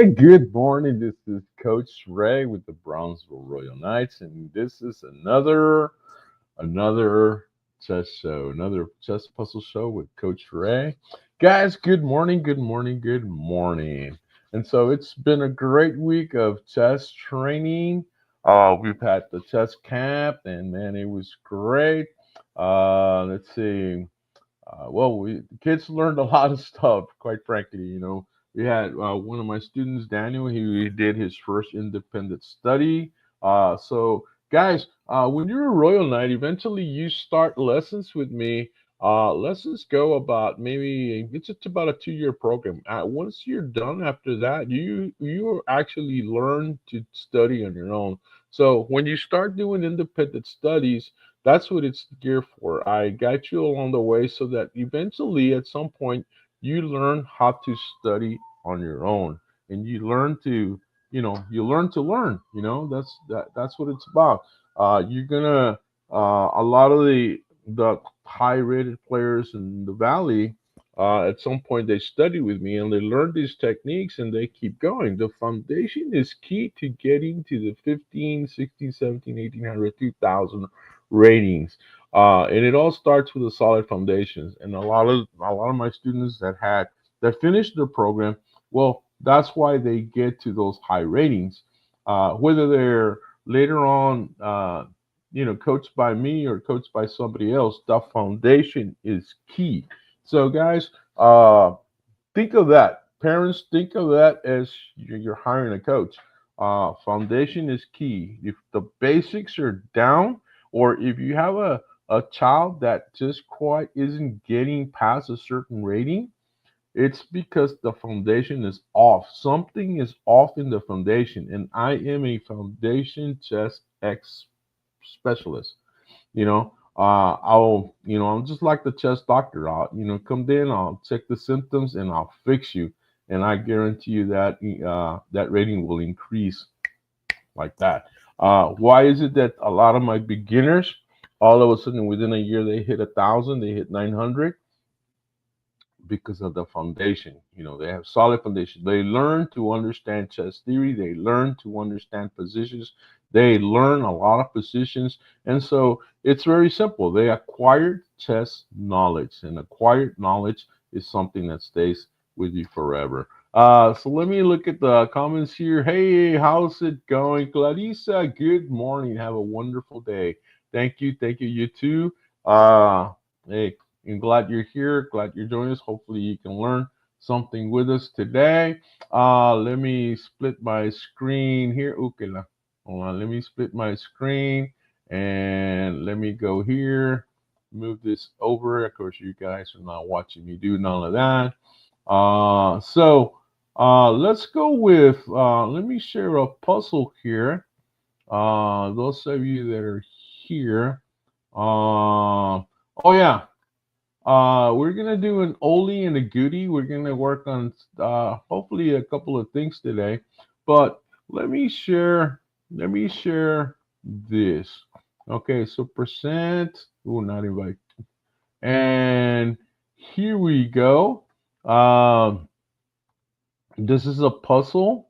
Good morning. This is Coach Ray with the Brownsville Royal Knights, and this is another chess show, another chess puzzle show with Coach Ray. Guys, good morning, good morning, good morning. And so it's been a great week of chess training. We've had the chess camp, and man, it was great. Let's see. The kids learned a lot of stuff. Quite frankly, we had one of my students, Daniel. He did his first independent study. Guys, when you're a Royal Knight, eventually you start lessons with me. Lessons go about maybe it's just about a 2-year program. Once you're done after that, you actually learn to study on your own. So when you start doing independent studies, that's what it's geared for. I guide you along the way so that eventually, at some point, you learn how to study on your own, and you learn to learn. That's what it's about. You're gonna a lot of the high-rated players in the valley. At some point, they study with me and they learn these techniques and they keep going. The foundation is key to getting to the 15, 16, 17, 1800, 2000 ratings. And it all starts with a solid foundations. And a lot of my students that finished the program, well, that's why they get to those high ratings. Whether they're later on, coached by me or coached by somebody else, the foundation is key. So, guys, think of that. Parents, think of that as you're hiring a coach. Foundation is key. If the basics are down, or if you have a child that just quite isn't getting past a certain rating, it's because the foundation is off. Something is off in the foundation, and I am a foundation chess X specialist. I'm just like the chest doctor. I'll, come in, I'll check the symptoms, and I'll fix you. And I guarantee you that that rating will increase like that. Why is it that a lot of my beginners, all of a sudden within a year, they hit 1,000, they hit 900? Because of the foundation. They have solid foundation. They learn to understand chess theory. They learn to understand positions. They learn a lot of positions. And so it's very simple. They acquired chess knowledge, and acquired knowledge is something that stays with you forever. So let me look at the comments here. Hey, how's it going? Clarissa, good morning. Have a wonderful day. Thank you. Thank you. You too. Hey, I'm glad you're here. Glad you're joining us. Hopefully, you can learn something with us today. Let me split my screen here. Okay, hold on. Let me split my screen and let me go here. Move this over. Of course, you guys are not watching me do none of that. Let's go with. Let me share a puzzle here. Those of you that are here. Oh yeah. We're gonna do an oldie and a goodie. We're gonna work on hopefully a couple of things today. But let me share. Let me share this. Okay, so percent. Oh, not invite. And here we go. This is a puzzle,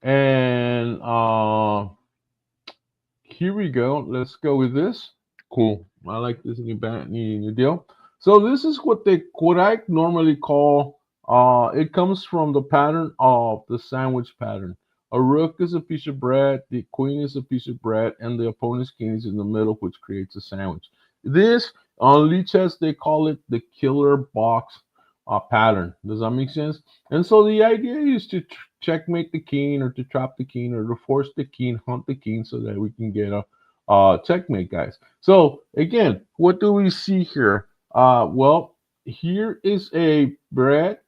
and here we go. Let's go with this. Cool. I like this new deal. So this is what I normally call it comes from the pattern of the sandwich pattern. A rook is a piece of bread, the queen is a piece of bread, and the opponent's king is in the middle, which creates a sandwich. This on Lichess they call it the killer box pattern. Does that make sense? And so the idea is to checkmate the king, or to trap the king, or to force the king, hunt the king, so that we can get a checkmate, guys. So again, what do we see here? Well, here is a bread,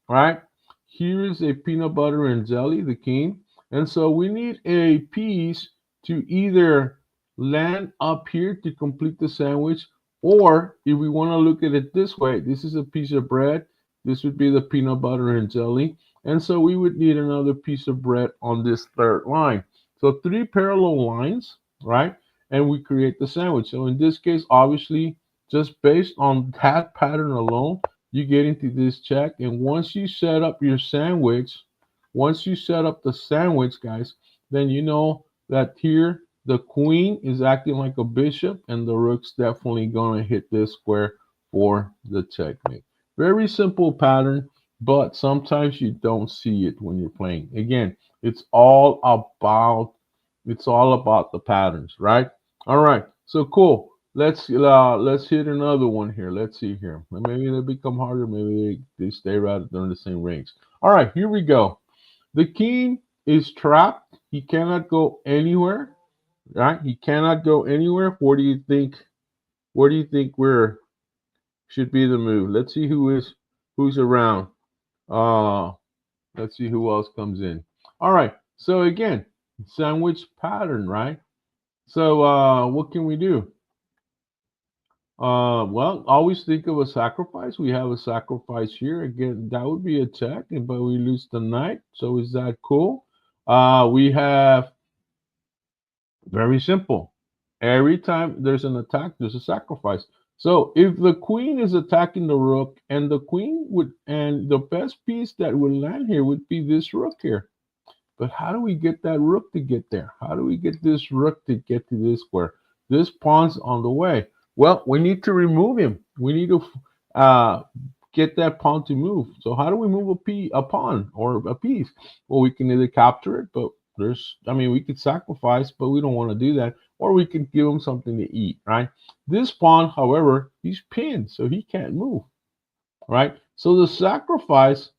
right? Here is a peanut butter and jelly, the king. And so we need a piece to either land up here to complete the sandwich, or if we want to look at it this way, this is a piece of bread. This would be the peanut butter and jelly. And so we would need another piece of bread on this third line. So 3 parallel lines, right? And we create the sandwich. So in this case, obviously, just based on that pattern alone, you get into this check. And once you set up your sandwich, Once you set up the sandwich, guys, then you know that here the queen is acting like a bishop and the rook's definitely going to hit this square for the checkmate. Very simple pattern, but sometimes you don't see it when you're playing. Again, it's all about the patterns, right? All right, so cool. Let's hit another one here. Let's see here. Maybe they become harder. Maybe they stay right during the same range. All right, here we go. The king is trapped. He cannot go anywhere. Right? He cannot go anywhere. Where do you think? Where do you think we're should be the move? Let's see who's around. Uh let's see who else comes in. All right. So again, sandwich pattern, right? So what can we do? Well, always think of a sacrifice. We have a sacrifice here. Again, that would be a check, but we lose the knight. So is that cool? We have very simple. Every time there's an attack, there's a sacrifice. So if the queen is attacking the rook, and the best piece that would land here would be this rook here. But how do we get that rook to get there? How do we get this rook to get to this square? This pawn's on the way. Well, we need to remove him. We need to get that pawn to move. So how do we move a pawn or a piece? Well, we can either capture it, but we could sacrifice, but we don't want to do that. Or we can give him something to eat, right? This pawn, however, he's pinned, so he can't move, right? So the sacrifice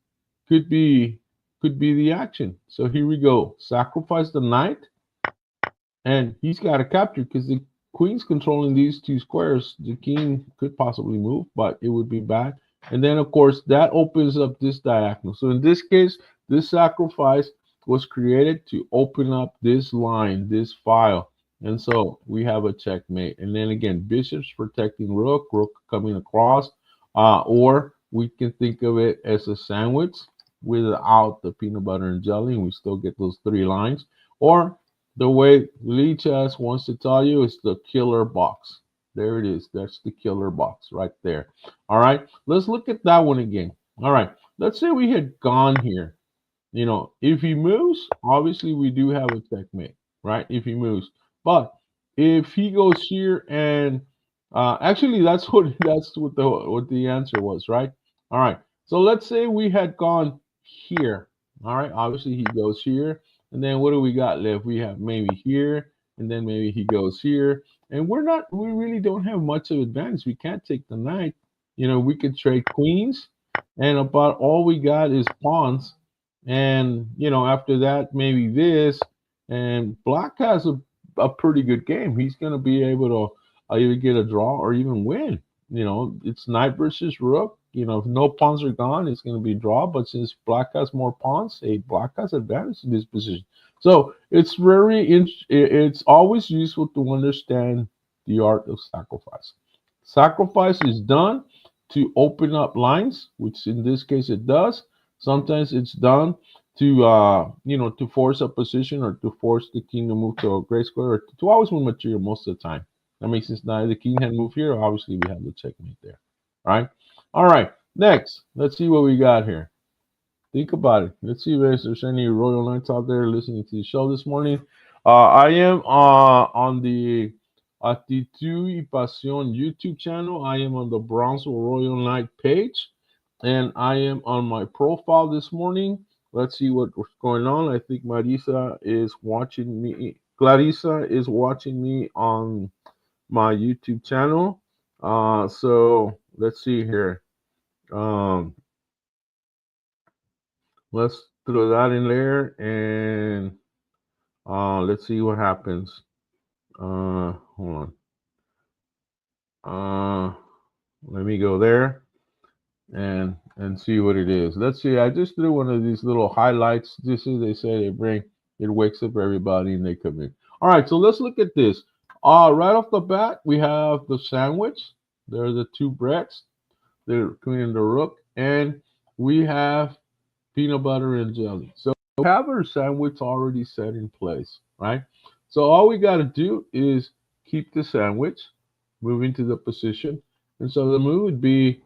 could be the action. So here we go. Sacrifice the knight, and he's got to capture because the queen's controlling these two squares. The king could possibly move, but it would be bad. And then, of course, that opens up this diagonal. So in this case, this sacrifice was created to open up this line, this file. And so we have a checkmate. And then again, bishops protecting rook, rook coming across, or we can think of it as a sandwich without the peanut butter and jelly, and we still get those three lines. Or the way Lee Chess wants to tell you is the killer box. There it is. That's the killer box right there. All right. Let's look at that one again. All right. Let's say we had gone here. You know, if he moves, obviously we do have a checkmate, right? If he moves. But if he goes here and actually that's what the answer was, right? All right. So let's say we had gone here. All right. Obviously he goes here. And then what do we got left? We have maybe here, and then maybe he goes here. And we really don't have much of advantage. We can't take the knight. You know, we could trade queens, and about all we got is pawns. And, you know, after that, maybe this. And black has a pretty good game. He's going to be able to either get a draw or even win. You know, it's knight versus rook. You know, if no pawns are gone, it's going to be draw. But since black has more pawns, black has advantage in this position. So it's it's always useful to understand the art of sacrifice. Sacrifice is done to open up lines, which in this case it does. Sometimes it's done to to force a position or to force the king to move to a gray square, or to always move material most of the time. That makes sense. Now the king had moved here. Obviously, we have the checkmate there. All right. All right. Next, let's see what we got here. Think about it. Let's see if there's any Royal Knights out there listening to the show this morning. I am on the Actitud y Pasión YouTube channel. I am on the Brownsville Royal Knight page, and I am on my profile this morning. Let's see what's going on. I think Marisa is watching me. Clarissa is watching me on my YouTube channel. So let's see here. Let's throw that in there, and let's see what happens. Hold on. Let me go there and see what it is. Let's see. I just threw one of these little highlights. This is they say it wakes up everybody and they come in. All right, so let's look at this. Right off the bat, we have the sandwich. There are the two breads, the queen and the rook, and we have peanut butter and jelly. So we have our sandwich already set in place, right? So all we got to do is keep the sandwich, move into the position. And so the move would be,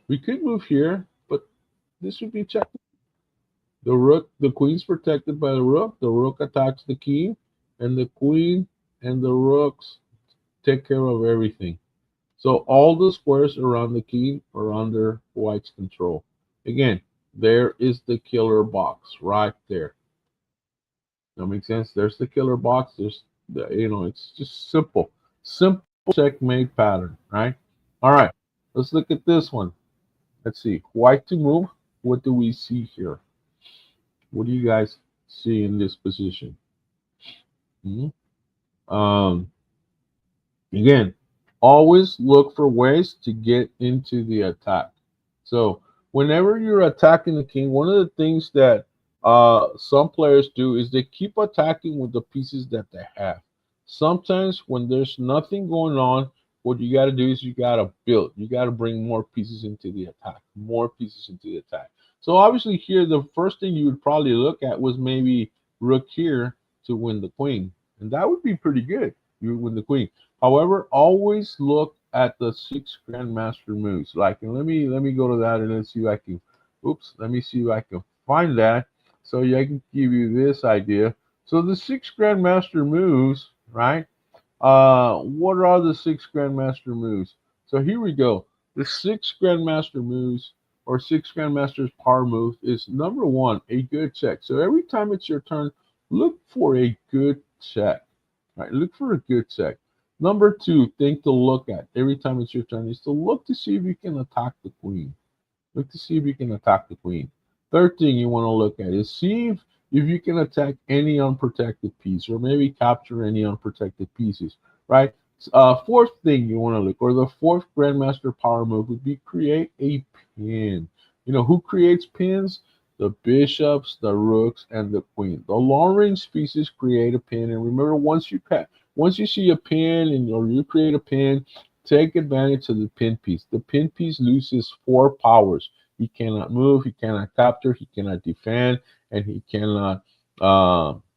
we could move here, but this would be check. The queen's protected by the rook. The rook attacks the king, and the queen and the rooks take care of everything. So all the squares around the king are under white's control. Again, there is the killer box right there. That makes sense. There's the killer box. There's the, it's just simple, simple checkmate pattern, right? All right, let's look at this one. Let's see. White to move. What do we see here? What do you guys see in this position? Hmm? Um, Again, always look for ways to get into the attack. So whenever you're attacking the king, one of the things that some players do is they keep attacking with the pieces that they have. Sometimes when there's nothing going on, what you got to do is you got to build. You got to bring more pieces into the attack, more pieces into the attack. So obviously here, the first thing you would probably look at was maybe rook here to win the queen, and that would be pretty good. You would win the queen. However, always look at the six grandmaster moves. Like, and let me go to that and let's see if I can. Oops, let me see if I can find that so I can give you this idea. So the six grandmaster moves, right? What are the six grandmaster moves? So here we go. The six grandmaster moves or six grandmaster's power move is number one, a good check. So every time it's your turn, look for a good check. Right? Look for a good check. Number two thing to look at every time it's your turn is to look to see if you can attack the queen. Look to see if you can attack the queen. Third thing you want to look at is see if you can attack any unprotected piece or maybe capture any unprotected pieces, right? Fourth thing you want to look, or the fourth Grandmaster power move would be create a pin. You know, who creates pins? The bishops, the rooks, and the queen. The long range pieces create a pin. And remember, once you see a pin and or you create a pin, take advantage of the pin piece. The pin piece loses four powers. He cannot move, he cannot capture, he cannot defend, and he cannot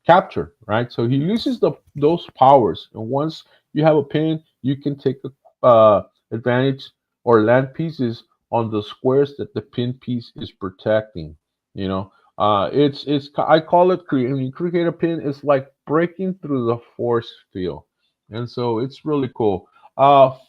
capture, right? So he loses those powers. And once you have a pin, you can take advantage or land pieces on the squares that the pin piece is protecting. You know, it's I call it create. When you create a pin, it's like breaking through the force field, and so it's really cool.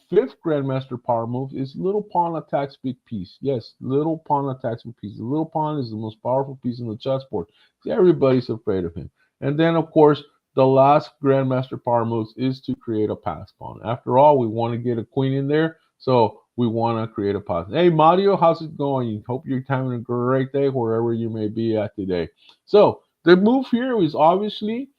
Fifth Grandmaster power move is little pawn attacks big piece. Yes, little pawn attacks big piece. The little pawn is the most powerful piece on the chessboard. Everybody's afraid of him. And then, of course, the last Grandmaster power moves is to create a pass pawn. After all, we want to get a queen in there, so we want to create a pass. Hey, Mario, how's it going? Hope you're having a great day wherever you may be at today. So the move here is obviously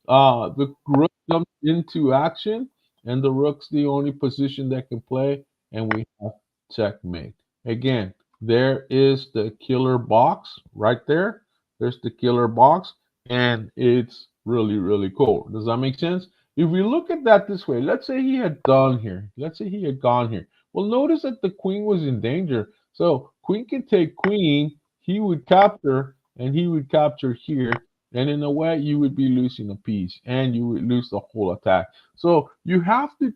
the rook comes into action and the rook's the only position that can play, and we have checkmate. Again, there is the killer box right there. There's the killer box, and it's really, really cool. Does that make sense? If we look at that this way, let's say he had done here. Let's say he had gone here. Well, notice that the queen was in danger. So queen can take queen, he would capture, and he would capture here. And in a way, you would be losing a piece, and you would lose the whole attack. So you have to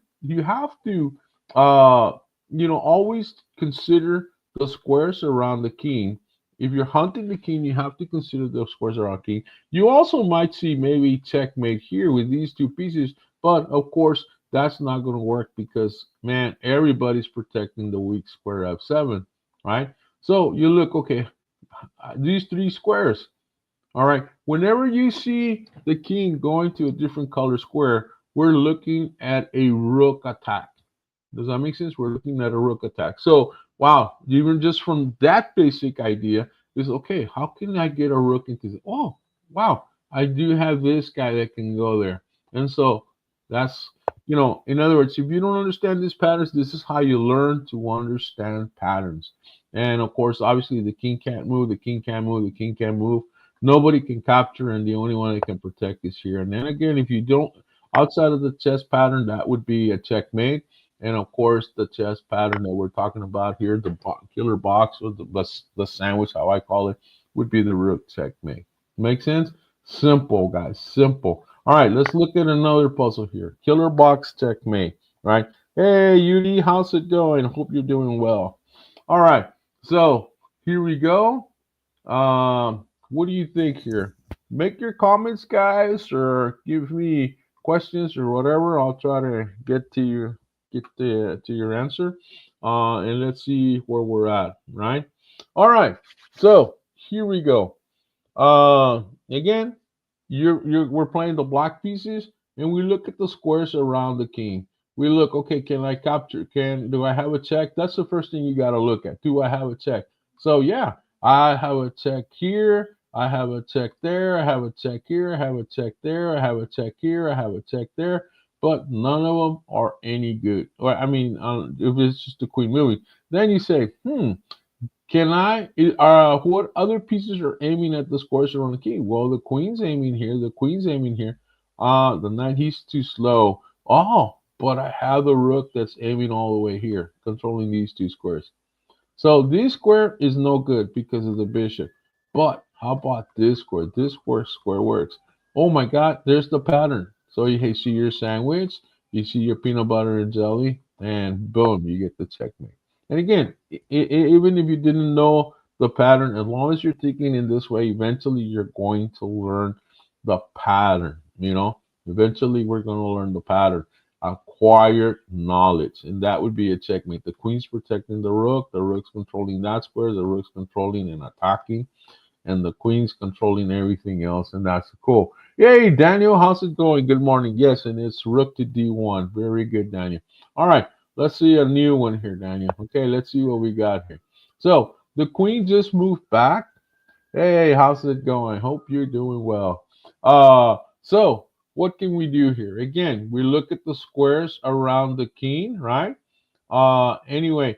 always consider the squares around the king. If you're hunting the king, you have to consider the squares around king. You also might see maybe checkmate here with these two pieces, but of course that's not going to work because man, everybody's protecting the weak square f7, right? So you look, okay, these three squares. All right. Whenever you see the king going to a different color square, we're looking at a rook attack. Does that make sense? We're looking at a rook attack. So, wow, even just from that basic idea is okay, how can I get a rook into this? Oh, wow, I do have this guy that can go there. And so that's, in other words, if you don't understand these patterns, this is how you learn to understand patterns. And of course, obviously, the king can't move, the king can't move, the king can't move. Nobody can capture, and the only one that can protect is here. And then again, if you don't, outside of the chess pattern, that would be a checkmate. And of course, the chess pattern that we're talking about here, the killer box or the sandwich, how I call it, would be the rook checkmate. Make sense? Simple, guys. Simple. All right, let's look at another puzzle here. Killer box checkmate. Right? Hey, Yudi, how's it going? Hope you're doing well. All right, so here we go. Um, what do you think here? Make your comments, guys, or give me questions or whatever. I'll try to get to your answer, and let's see where we're at. Right? All right. So here we go. Again, we're playing the black pieces, and we look at the squares around the king. We look, okay, can I capture? Do I have a check? That's the first thing you got to look at. Do I have a check? So yeah, I have a check here. I have a check there. I have a check here. I have a check there. I have a check here. I have a check there. But none of them are any good. Or I mean, if it's just the queen moving, then you say, what other pieces are aiming at the squares around the king? Well, the queen's aiming here. The queen's aiming here. The knight, he's too slow. Oh, but I have the rook that's aiming all the way here, controlling these two squares. So this square is no good because of the bishop. But how about this square? This square works. Oh my God, there's the pattern. So you see your sandwich, you see your peanut butter and jelly, and boom, you get the checkmate. And again, even if you didn't know the pattern, as long as you're thinking in this way, eventually you're going to learn the pattern. Eventually we're going to learn the pattern. Acquired knowledge, and that would be a checkmate. The queen's protecting the rook's controlling that square, the rook's controlling and attacking, and the queen's controlling everything else, and that's cool. Yay, Daniel, how's it going? Good morning. Yes, and it's rook to d1. Very good, Daniel. All right, let's see a new one here, Daniel. Okay, let's see what we got here. So the queen just moved back. Hey, how's it going? Hope you're doing well. So what can we do here? Again, we look at the squares around the king, right? Anyway,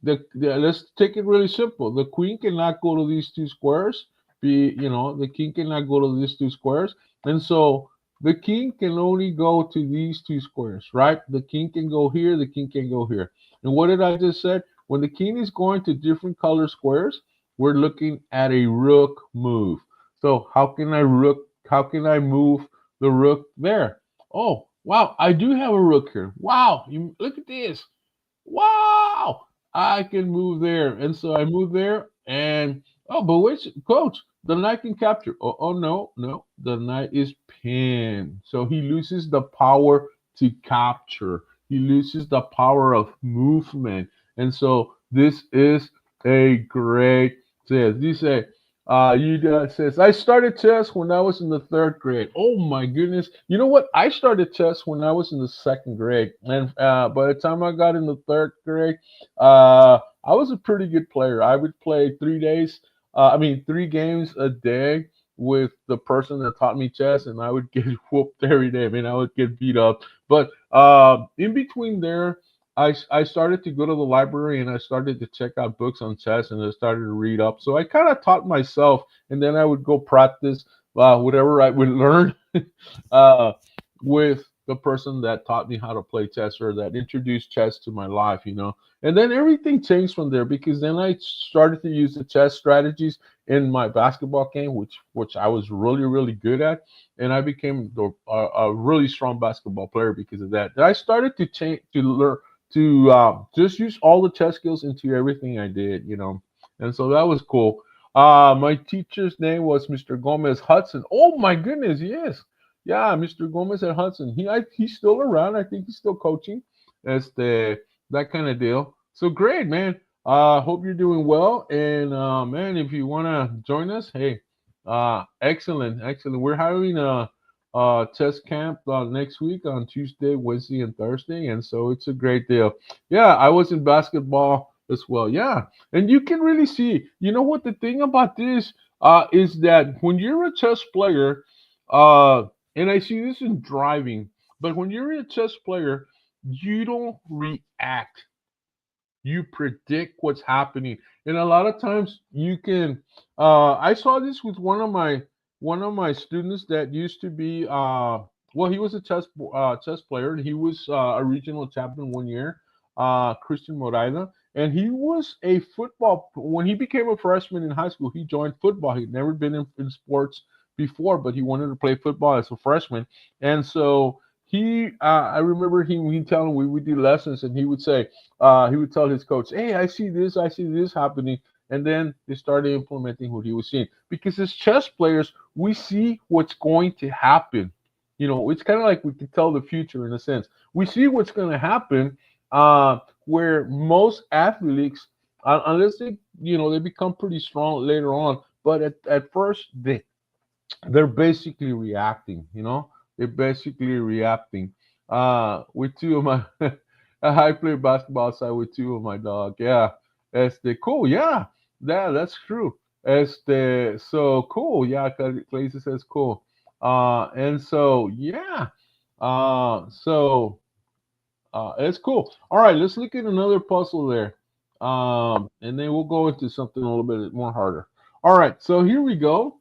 let's take it really simple. The queen cannot go to these two squares. The king cannot go to these two squares, and so the king can only go to these two squares, right? The king can go here. The king can go here. And what did I just say? When the king is going to different color squares, we're looking at a rook move. So how can I move the rook there? Oh, wow, I do have a rook here. Wow, look at this. Wow, I can move there. And so I move there, and but wait, coach, the knight can capture. Oh no, the knight is pinned. So he loses the power to capture. He loses the power of movement. And so this is a great says. You say, says, I started chess when I was in the third grade. Oh my goodness. You know what? I started chess when I was in the second grade. And by the time I got in the third grade, I was a pretty good player. I would play 3 days, 3 games a day with the person that taught me chess, and I would get whooped every day. I mean, I would get beat up. But in between there, I started to go to the library and I started to check out books on chess and I started to read up. So I kind of taught myself, and then I would go practice whatever I would learn uh, with the person that taught me how to play chess or that introduced chess to my life. And then everything changed from there because then I started to use the chess strategies in my basketball game, which I was really, really good at. And I became a really strong basketball player because of that. I started to change to learn to just use all the chess skills into everything I did. And so that was cool. My teacher's name was Mr. Gomez Hudson. Oh my goodness, yes, yeah, Mr. Gomez at Hudson. He's still around. I think he's still coaching. That's that kind of deal. So great, man. Hope you're doing well. And man, if you wanna join us, hey, excellent. We're having a test camp next week on Tuesday, Wednesday, and Thursday, and so it's a great deal. Yeah, I was in basketball as well. Yeah, and you can really see. You know what the thing about this is that when you're a chess player, and I see this in driving, but when you're a chess player, you don't react. You predict what's happening, and a lot of times you can. I saw this with one of my students that used to be. Well, he was a chess player. He was a regional champion one year. Christian Moraida, and he was a football. When he became a freshman in high school, he joined football. He'd never been in sports before, but he wanted to play football as a freshman, and so I remember he telling we would do lessons, and he would say, he would tell his coach, "Hey, I see this happening," And then they started implementing what he was seeing. Because as chess players, we see what's going to happen. It's kind of like we can tell the future in a sense. We see what's going to happen, where most athletes, unless they become pretty strong later on, but at first they're basically reacting. They're basically reacting. With two of my, I play basketball outside with two of my dog. Yeah, cool. Yeah, that's true. So cool. Yeah, Clay says cool. And so yeah, so it's cool. All right, let's look at another puzzle there. And then we'll go into something a little bit more harder. All right, so here we go.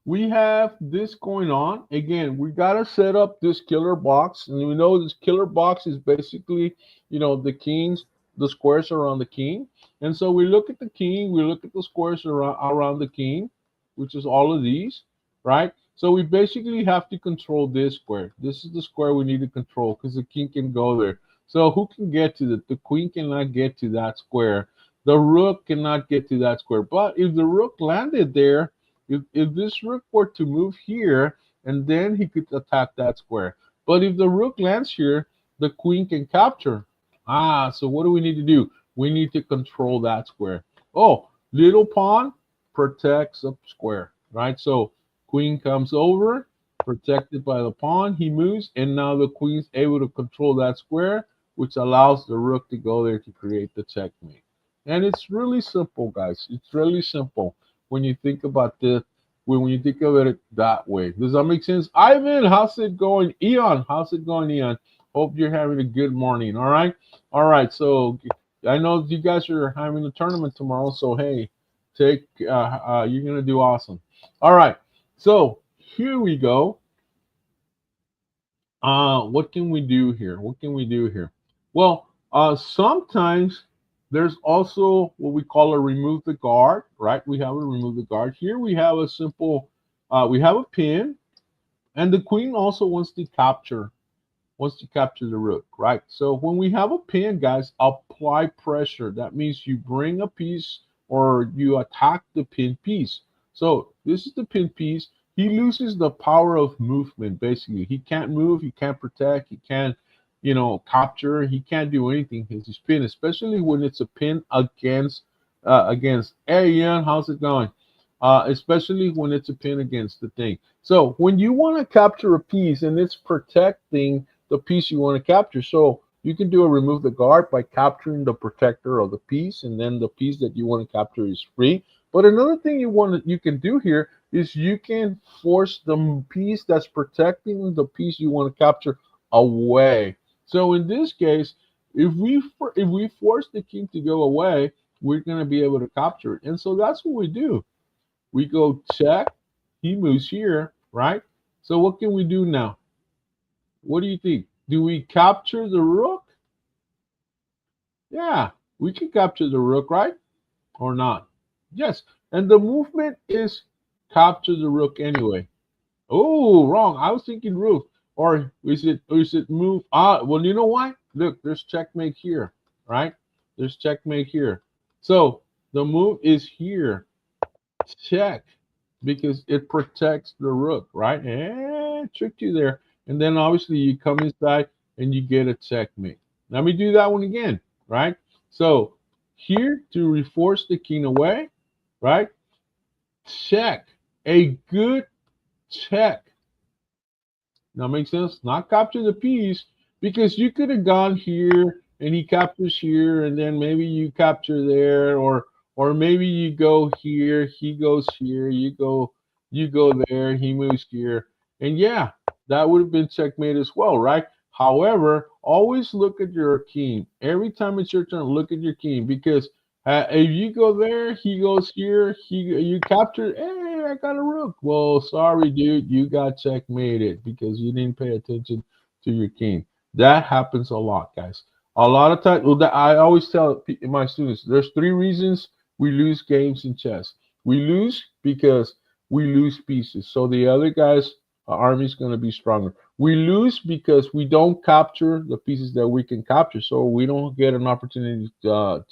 We have this going on. Again, we got to set up this killer box. And we know this killer box is basically, the kings, the squares around the king. And so we look at the king, we look at the squares around the king, which is all of these, right? So we basically have to control this square. This is the square we need to control because the king can go there. So who can get to the queen cannot get to that square. The rook cannot get to that square. But if the rook landed there, if this rook were to move here, and then he could attack that square. But if the rook lands here, the queen can capture. So what do we need to do? We need to control that square. Oh, little pawn protects a square, right? So queen comes over, protected by the pawn. He moves, and now the queen's able to control that square, which allows the rook to go there to create the checkmate. And it's really simple, guys. It's really simple when you think about this, when you think of it that way. Does that make sense? Ivan, how's it going? Eon, how's it going, Eon? Hope you're having a good morning. All right. All right. So I know you guys are having a tournament tomorrow. So hey, you're gonna do awesome. All right. So here we go. What can we do here? What can we do here? Well, sometimes there's also what we call a remove the guard, right? We have a remove the guard. Here we have a simple, we have a pin, and the queen also wants to capture the rook, right? So when we have a pin, guys, apply pressure. That means you bring a piece or you attack the pin piece. So this is the pin piece. He loses the power of movement, basically. He can't move, he can't protect, he can't capture. He can't do anything because he's pinned, especially when it's a pin against. Hey, Ian, how's it going? Especially when it's a pin against the thing. So when you want to capture a piece and it's protecting the piece you want to capture, so you can do a remove the guard by capturing the protector of the piece, and then the piece that you want to capture is free. But another thing you can do here is you can force the piece that's protecting the piece you want to capture away. So in this case, if we force the king to go away, we're going to be able to capture it. And so that's what we do. We go check. He moves here, right? So what can we do now? What do you think? Do we capture the rook? Yeah, we can capture the rook, right? Or not? Yes. And the movement is capture the rook anyway. Oh, wrong. I was thinking rook. Or is it move? Well, you know why? Look, there's checkmate here, right? There's checkmate here. So the move is here. Check, because it protects the rook, right? Tricked you there. And then obviously you come inside and you get a checkmate. Let me do that one again, right? So here to reinforce the king away, right? Check. A good check. Now makes sense? Not capture the piece, because you could have gone here and he captures here, and then maybe you capture there, or maybe you go here, he goes here, you go there, he moves here, and yeah, that would have been checkmate as well, right? However, always look at your king. Every time it's your turn, look at your king, because if you go there, he goes here, you capture. Hey, I got a rook. Well, sorry, dude, you got checkmated because you didn't pay attention to your king. That happens a lot, guys. A lot of times, well, I always tell my students, there's 3 reasons we lose games in chess. We lose because we lose pieces, so the other guy's army is going to be stronger. We lose because we don't capture the pieces that we can capture, so we don't get an opportunity for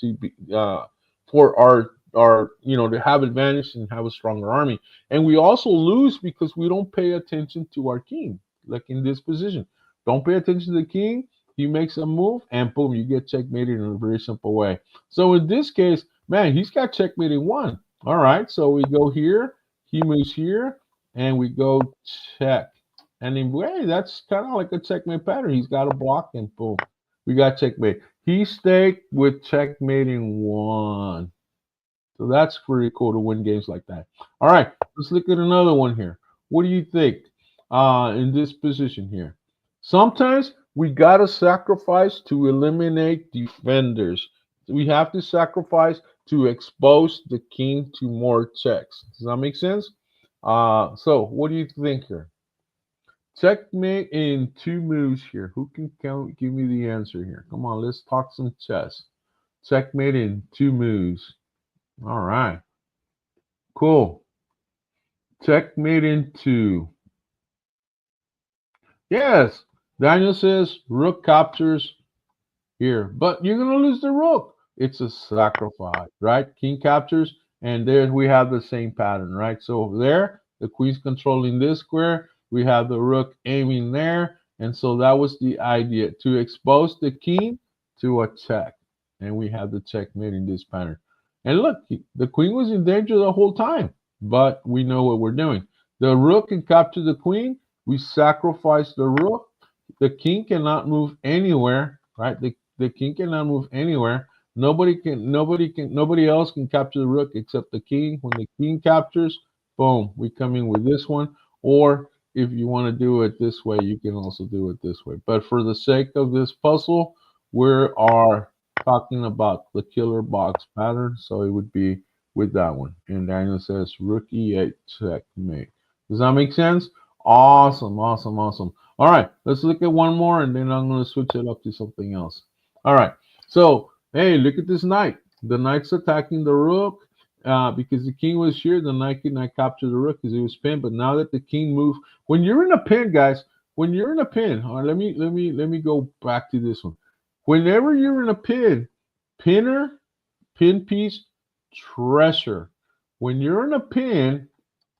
our to have advantage and have a stronger army. And we also lose because we don't pay attention to our king, like in this position. Don't pay attention to the king. He makes a move, and boom, you get checkmated in a very simple way. So in this case, man, he's got checkmate in one. All right, so we go here, he moves here, and we go check. And in way, that's kind of like a checkmate pattern. He's got a block, and boom, we got checkmate. He stayed with checkmate in one. So that's pretty cool to win games like that. All right, let's look at another one here. What do you think in this position here? Sometimes we got to sacrifice to eliminate defenders. We have to sacrifice to expose the king to more checks. Does that make sense? So what do you think here? Checkmate in two moves here. Who can count? Give me the answer here. Come on, let's talk some chess. Checkmate in two moves. All right. Cool. Checkmate in two. Yes. Daniel says rook captures here, but you're going to lose the rook. It's a sacrifice, right? King captures, and there we have the same pattern, right? So over there, the queen's controlling this square. We have the rook aiming there. And so that was the idea, to expose the king to a check. And we have the checkmate in this pattern. And look, the queen was in danger the whole time, but we know what we're doing. The rook can capture the queen. We sacrifice the rook. The king cannot move anywhere, right? The king cannot move anywhere. Nobody else can capture the rook except the king. When the king captures, boom, we come in with this one. Or if you want to do it this way, you can also do it this way. But for the sake of this puzzle, we are talking about the killer box pattern, so it would be with that one. And Daniel says rook e8 checkmate. Does that make sense? Awesome, awesome, awesome. All right, let's look at one more, and then I'm going to switch it up to something else. All right, so hey, look at this knight. The knight's attacking the rook because the king was here. The knight could not capture the rook because it was pinned. But now that the king moved, when you're in a pin, guys, when you're in a pin, all right, let me go back to this one. Whenever you're in a pin, pinner, pin piece, treasure. When you're in a pin,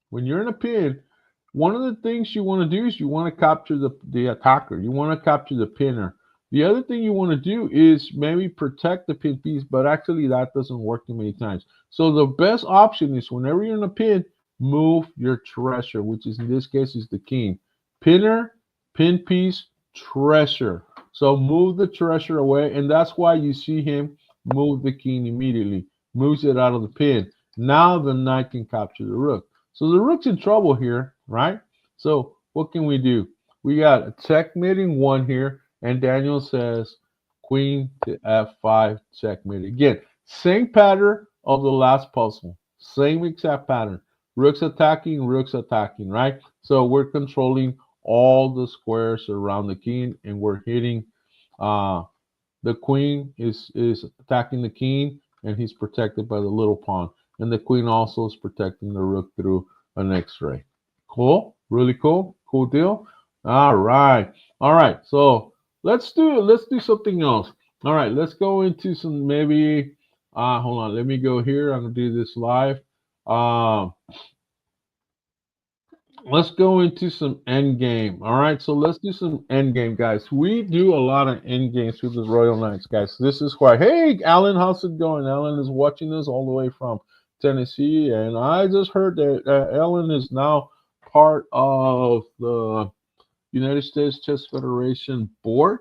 one of the things you want to do is you want to capture the attacker. You want to capture the pinner. The other thing you want to do is maybe protect the pin piece, but actually that doesn't work too many times. So the best option is whenever you're in a pin, move your treasure, which is in this case is the king. Pinner, pin piece, treasure. So move the treasure away, and that's why you see him move the king immediately. Moves it out of the pin. Now the knight can capture the rook. So the rook's in trouble here, right? So what can we do? We got a checkmating one here, and Daniel says queen to f5 checkmate. Again, same pattern of the last puzzle. Same exact pattern. Rook's attacking, right? So we're controlling all the squares around the king, and we're hitting the queen is attacking the king, and he's protected by the little pawn. And the queen also is protecting the rook through an x-ray. Cool, really cool, cool deal. All right, so let's do something else. All right, let's go into some maybe hold on, let me go here. I'm gonna do this live. Let's go into some end game. All right, so let's do some end game, guys. We do a lot of end games with the Royal Knights, guys. This is why. Hey, Alan, how's it going? Alan is watching this all the way from Tennessee, and I just heard that Alan is now part of the United States Chess Federation board.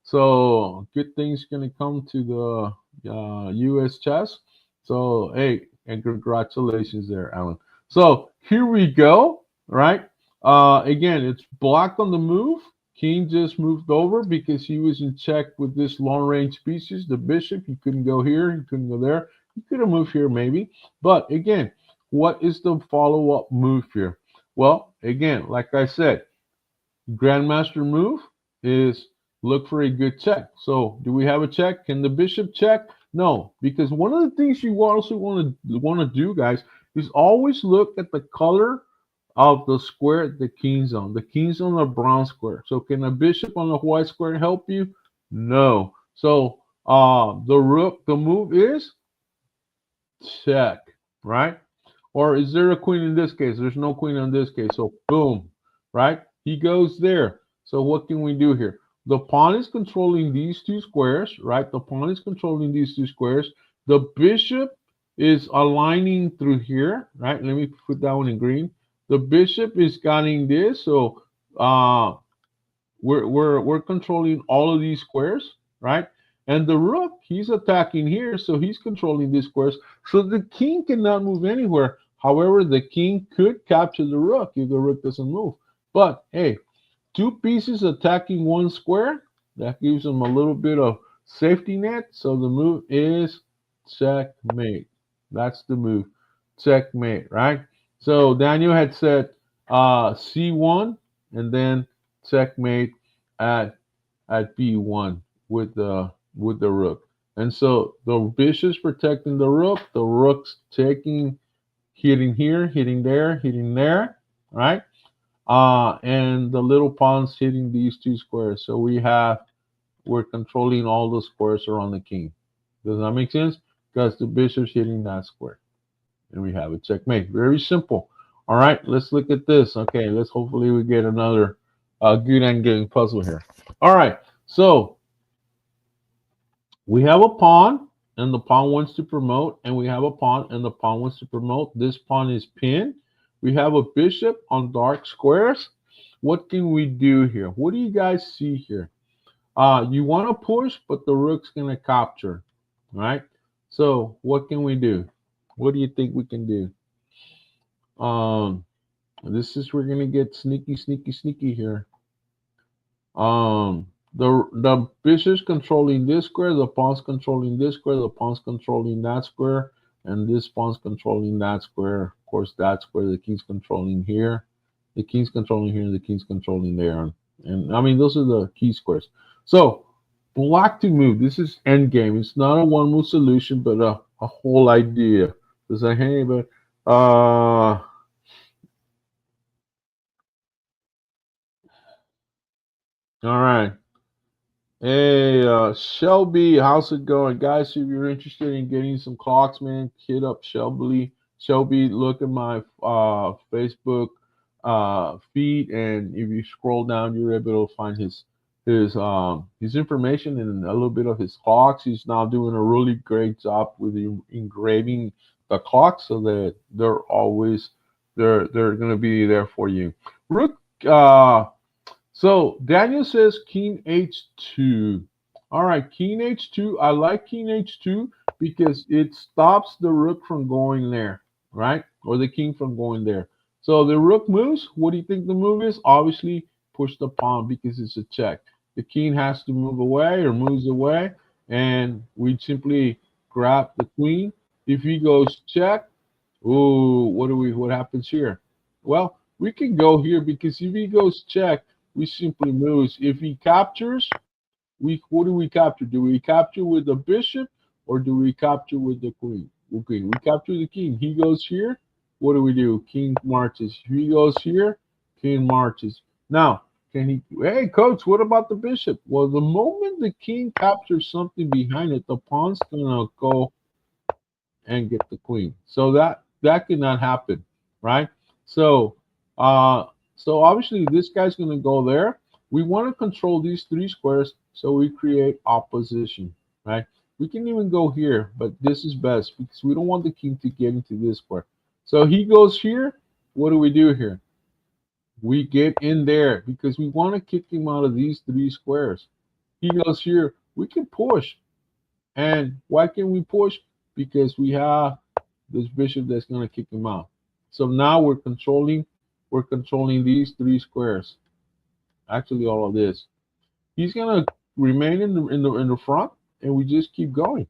So good things gonna come to the U.S. chess. So hey, and congratulations there, Alan. So here we go. Right? Again, it's blocked on the move. King just moved over because he was in check with this long range pieces. The bishop, he couldn't go here, he couldn't go there. He could have moved here maybe. But again, what is the follow-up move here? Well, again, like I said, grandmaster move is look for a good check. So do we have a check? Can the bishop check? No, because one of the things you also want to do, guys, is always look at the color of the square the king's on. The king's on the brown square. So can a bishop on the white square help you? No. So the move is check, right? Or is there a queen in this case? There's no queen in this case. So boom, right? He goes there. So what can we do here? The pawn is controlling these two squares, right? The pawn is controlling these two squares. The bishop is aligning through here, right? Let me put that one in green. The bishop is getting this, so we're controlling all of these squares, right? And the rook, he's attacking here, so he's controlling these squares. So the king cannot move anywhere. However, the king could capture the rook if the rook doesn't move. But hey, two pieces attacking one square, that gives them a little bit of safety net. So the move is checkmate. That's the move, checkmate, right? So Daniel had said c1 and then checkmate at b1 with the rook. And so the bishop's protecting the rook, the rook's taking, hitting here, hitting there, right? And the little pawns hitting these two squares. So we're controlling all the squares around the king. Does that make sense? Because the bishop's hitting that square. And we have a checkmate. Very simple. All right, let's look at this. Okay, let's hopefully we get another good endgame puzzle here. All right, so we have a pawn, and the pawn wants to promote, and we have a pawn, and the pawn wants to promote. This pawn is pinned. We have a bishop on dark squares. What can we do here? What do you guys see here? You want to push, but the rook's going to capture, right? So what can we do? What do you think we can do? This is we're going to get sneaky here. The bishop's controlling this square, the pawn's controlling this square, the pawn's controlling that square, and this pawn's controlling that square. Of course, that square, the king's controlling here, the king's controlling here, the king's controlling there. And I mean, those are the key squares. So black to move. This is endgame. It's not a one move solution, but a whole idea. It's like, hey, but all right. Hey, Shelby, how's it going, guys? If you're interested in getting some clocks, man, hit up Shelby. Shelby, look at my Facebook feed, and if you scroll down, you're able to find his information and a little bit of his clocks. He's now doing a really great job with engraving the clocks, so that they're going to be there for you. Rook. So Daniel says King H2. All right, King H2. I like King H2 because it stops the rook from going there, right? Or the king from going there. So the rook moves. What do you think the move is? Obviously, push the pawn because it's a check. The king has to move away or moves away, and we simply grab the queen. If he goes check, ooh, what happens here? Well, we can go here because if he goes check, we simply moves. If he captures, what do we capture? Do we capture with the bishop or do we capture with the queen? Okay, we capture the king. He goes here. What do we do? King marches. If he goes here, king marches. Now, can he? Hey, coach, what about the bishop? Well, the moment the king captures something behind it, the pawn's gonna go and get the queen. So that cannot happen, right? So so obviously this guy's going to go there. We want to control these three squares, so we create opposition, right? We can even go here, but this is best because we don't want the king to get into this square. So he goes here. What do we do here? We get in there because we want to kick him out of these three squares. He goes here. We can push. And why can we push? Because we have this bishop that's going to kick him out. So now we're controlling these three squares. Actually, all of this. He's going to remain in the front, and we just keep going.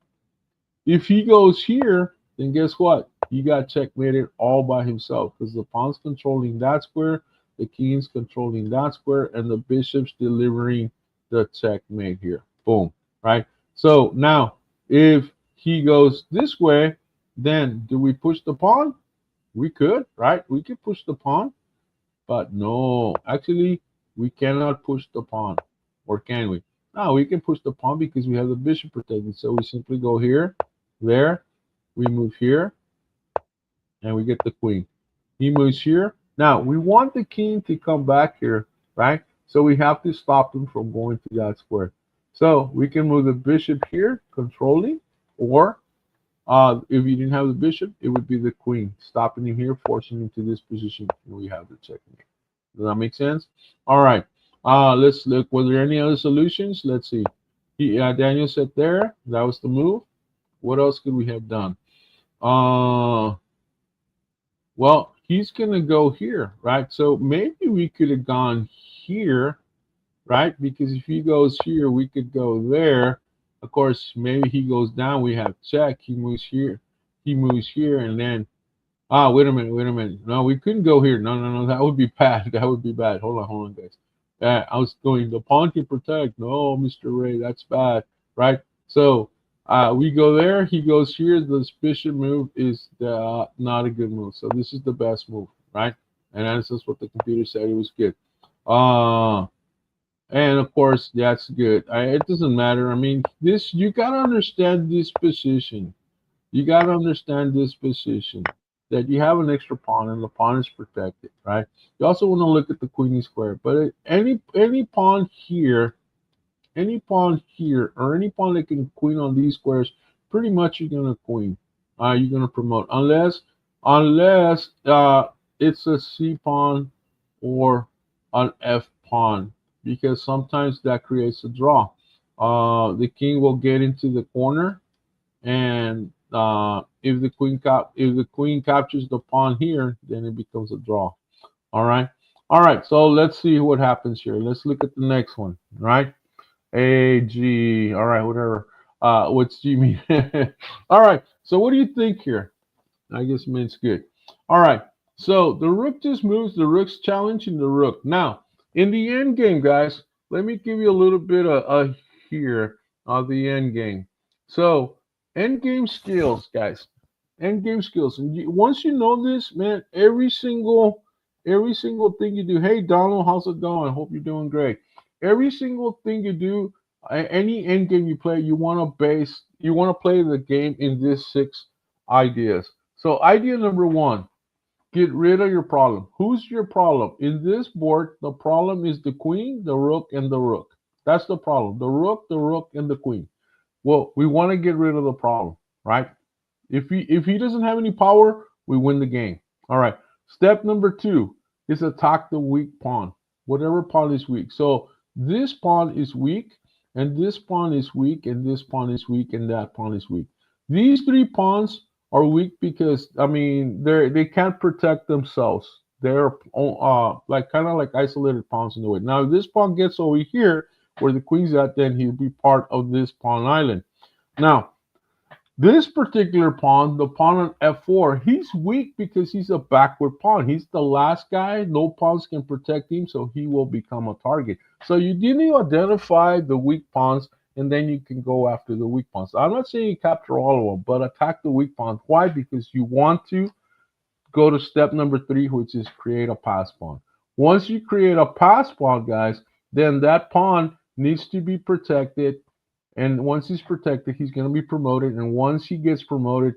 If he goes here, then guess what? He got checkmated all by himself because the pawn's controlling that square, the king's controlling that square, and the bishop's delivering the checkmate here. Boom. Right? So now, if he goes this way, then do we push the pawn? We could, right? We could push the pawn, but no, actually, we cannot push the pawn, or can we? No, we can push the pawn because we have the bishop protected. So we simply go here, there, We move here, and we get the queen. He moves here. Now, we want the king to come back here, right? So we have to stop him from going to that square. So we can move the bishop here, controlling, or if you didn't have the bishop, it would be the queen, stopping him here, forcing him to this position, and we have the checkmate. Does that make sense? All right. Let's look. Were there any other solutions? Let's see. Daniel said there. That was the move. What else could we have done? Well, he's going to go here, right? So maybe we could have gone here, right? Because if he goes here, we could go there. Of course, maybe he goes down. We have check. He moves here. He moves here, and then wait a minute, wait a minute. No, we couldn't go here. No, no, no. That would be bad. That would be bad. Hold on, guys. I was going. The pawn can protect. No, Mr. Ray, that's bad, right? So we go there. He goes here. This bishop move is not a good move. So this is the best move, right? And that's just what the computer said. It was good. And of course, that's good. It doesn't matter. I mean, this you gotta understand this position. You gotta understand this position that you have an extra pawn and the pawn is protected, right? You also want to look at the queenie square, but any pawn here, or any pawn that can queen on these squares, pretty much you're gonna queen. You're gonna promote unless it's a C pawn or an F pawn, because sometimes that creates a draw. The king will get into the corner, and if the queen captures the pawn here, then it becomes a draw. All right. So let's see what happens here. Let's look at the next one. Right, A G. All right, whatever. What's G mean? All right. So what do you think here? I guess means good. All right. So the rook just moves. The rook's challenging the rook. Now, in the end game, guys, let me give you a little bit of here of the end game. So end game skills, guys. End game skills. And once you know this, man, every single thing you do. Hey, Donald, how's it going? Hope you're doing great. Every single thing you do, any end game you play, you want to play the game in these 6 ideas. So idea number 1, get rid of your problem. Who's your problem? In this board, the problem is the queen, the rook, and the rook. That's the problem. The rook, and the queen. Well, we want to get rid of the problem, right? If he doesn't have any power, we win the game. All right. Step number 2 is attack the weak pawn. Whatever pawn is weak. So this pawn is weak, and this pawn is weak, and this pawn is weak, and that pawn is weak. These 3 pawns are weak because they can't protect themselves. They're like kind of like isolated pawns in the way. Now, if this pawn gets over here where the queen's at, then he'll be part of this pawn island. Now, this particular pawn, the pawn on f4, he's weak because he's a backward pawn. He's the last guy. No pawns can protect him, so he will become a target. So you need to identify the weak pawns, and then you can go after the weak pawns. I'm not saying you capture all of them, but attack the weak pawns. Why? Because you want to go to step number 3, which is create a pass pawn. Once you create a pass pawn, guys, then that pawn needs to be protected. And once he's protected, he's going to be promoted. And once he gets promoted,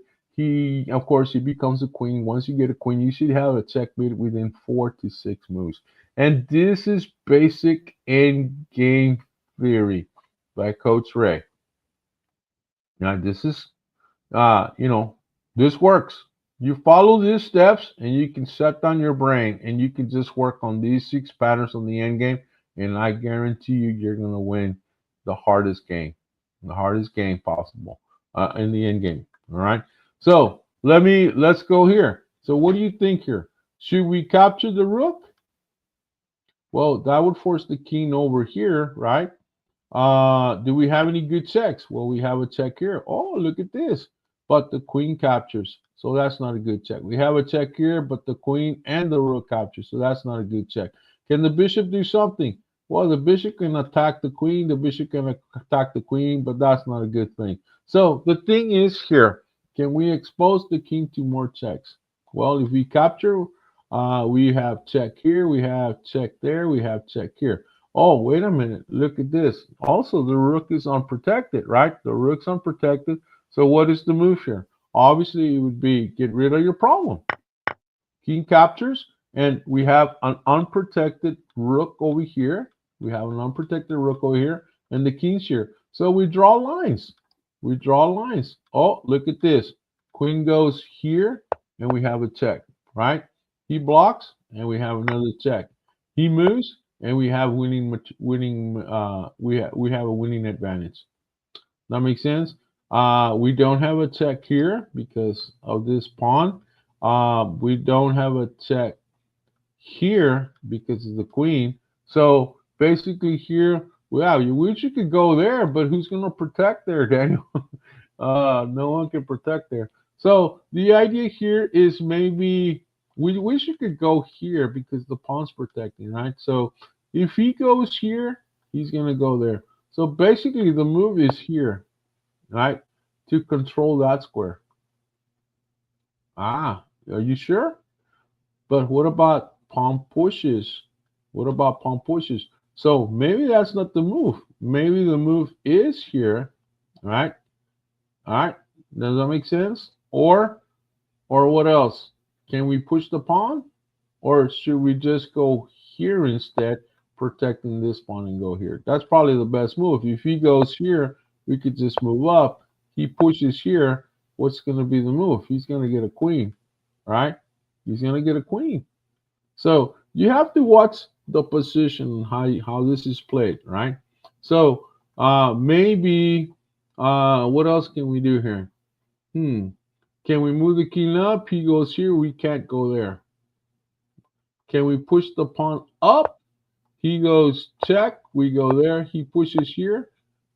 of course, he becomes a queen. Once you get a queen, you should have a checkmate within 4 to 6 moves. And this is basic end game theory by Coach Ray. Now, this is, this works. You follow these steps, and you can set down your brain, and you can just work on these 6 patterns on the end game. And I guarantee you're going to win the hardest game possible in the end game. All right. So let's go here. So what do you think here? Should we capture the rook? Well, that would force the king over here, right? Do we have any good checks? Well, we have a check here. Oh, look at this. But the queen captures. So that's not a good check. We have a check here, but the queen and the rook capture. So that's not a good check. Can the bishop do something? Well, the bishop can attack the queen. The bishop can attack the queen, but that's not a good thing. So the thing is here, can we expose the king to more checks? Well, if we capture, we have check here, we have check there, we have check here. Oh, wait a minute. Look at this. Also, the rook is unprotected, right? The rook's unprotected. So what is the move here? Obviously, it would be get rid of your problem. King captures, and we have an unprotected rook over here. We have an unprotected rook over here, and the king's here. So we draw lines. We draw lines. Oh, look at this. Queen goes here, and we have a check, right? He blocks, and we have another check. He moves, and we have we have a winning advantage. That makes sense. We don't have a check here because of this pawn. We don't have a check here because of the queen. So basically here, well, you wish you could go there, but who's going to protect there, Daniel? No one can protect there. So the idea here is maybe we wish you could go here because the pawn's protecting, right? So if he goes here, he's going to go there. So basically the move is here, right? To control that square. Ah, are you sure? But what about pawn pushes? What about pawn pushes? So maybe that's not the move. Maybe the move is here, right? All right. Does that make sense? Or what else? Can we push the pawn? Or should we just go here instead, protecting this pawn and go here? That's probably the best move. If he goes here, we could just move up. He pushes here. What's going to be the move? He's going to get a queen, right? He's going to get a queen. So you have to watch the position, how this is played, right? So maybe what else can we do here? Can we move the king up? He goes here. We can't go there. Can we push the pawn up? He goes check. We go there. He pushes here.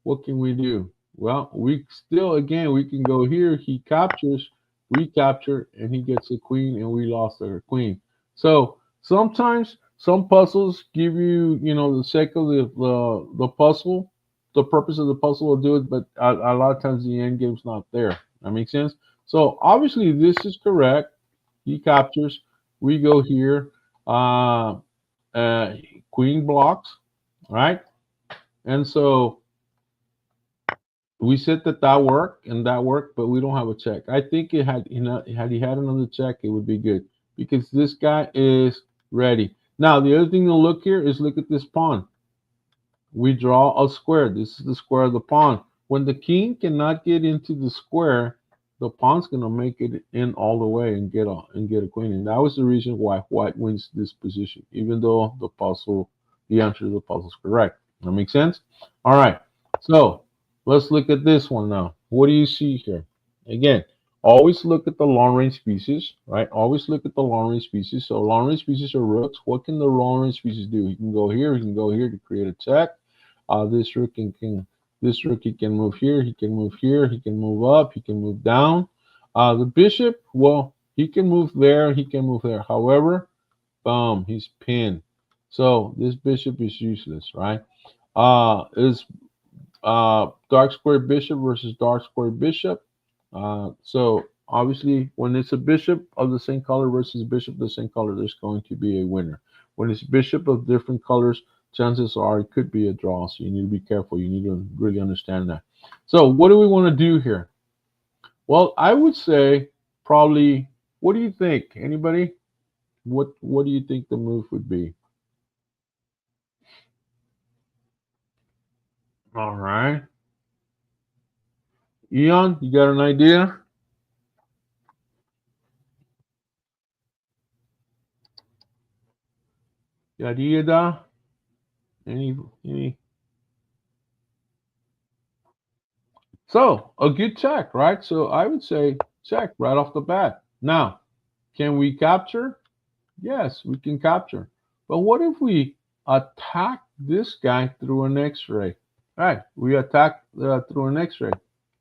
What can we do? Well, we still, again, we can go here. He captures. We capture, and he gets a queen, and we lost our queen. So sometimes some puzzles give you, the sake of the puzzle, the purpose of the puzzle will do it, but a lot of times the end game's not there. That makes sense. So obviously this is correct. He captures. We go here. Uh, Queen blocks, right? And so we said that worked and that worked, but we don't have a check. I think it had, had he had another check, it would be good because this guy is ready. Now the other thing to look here is look at this pawn. We draw a square. This is the square of the pawn. When the king cannot get into the square, the pawn's gonna make it in all the way and get a queen. And that was the reason why white wins this position, even though the answer to the puzzle is correct. That makes sense? All right. So let's look at this one now. What do you see here? Again, always look at the long range pieces, right? Always look at the long range pieces. So long range pieces are rooks. What can the long range pieces do? He can go here. He can go here to create a check. This rook this rook, he can move here, he can move here, he can move up, he can move down. The bishop, well, he can move there, he can move there. However, boom, he's pinned. So this bishop is useless, right? Is dark square bishop versus dark square bishop. So obviously, when it's a bishop of the same color versus a bishop of the same color, there's going to be a winner. When it's bishop of different colors, chances are it could be a draw. So you need to be careful. You need to really understand that. So what do we want to do here? Well, I would say probably. What do you think? Anybody? What do you think the move would be? All right. Eon, you got an idea? Yadida? Any? So a good check, right? So I would say check right off the bat. Now, can we capture? Yes, we can capture. But what if we attack this guy through an X-ray? Right, we attack through an X-ray.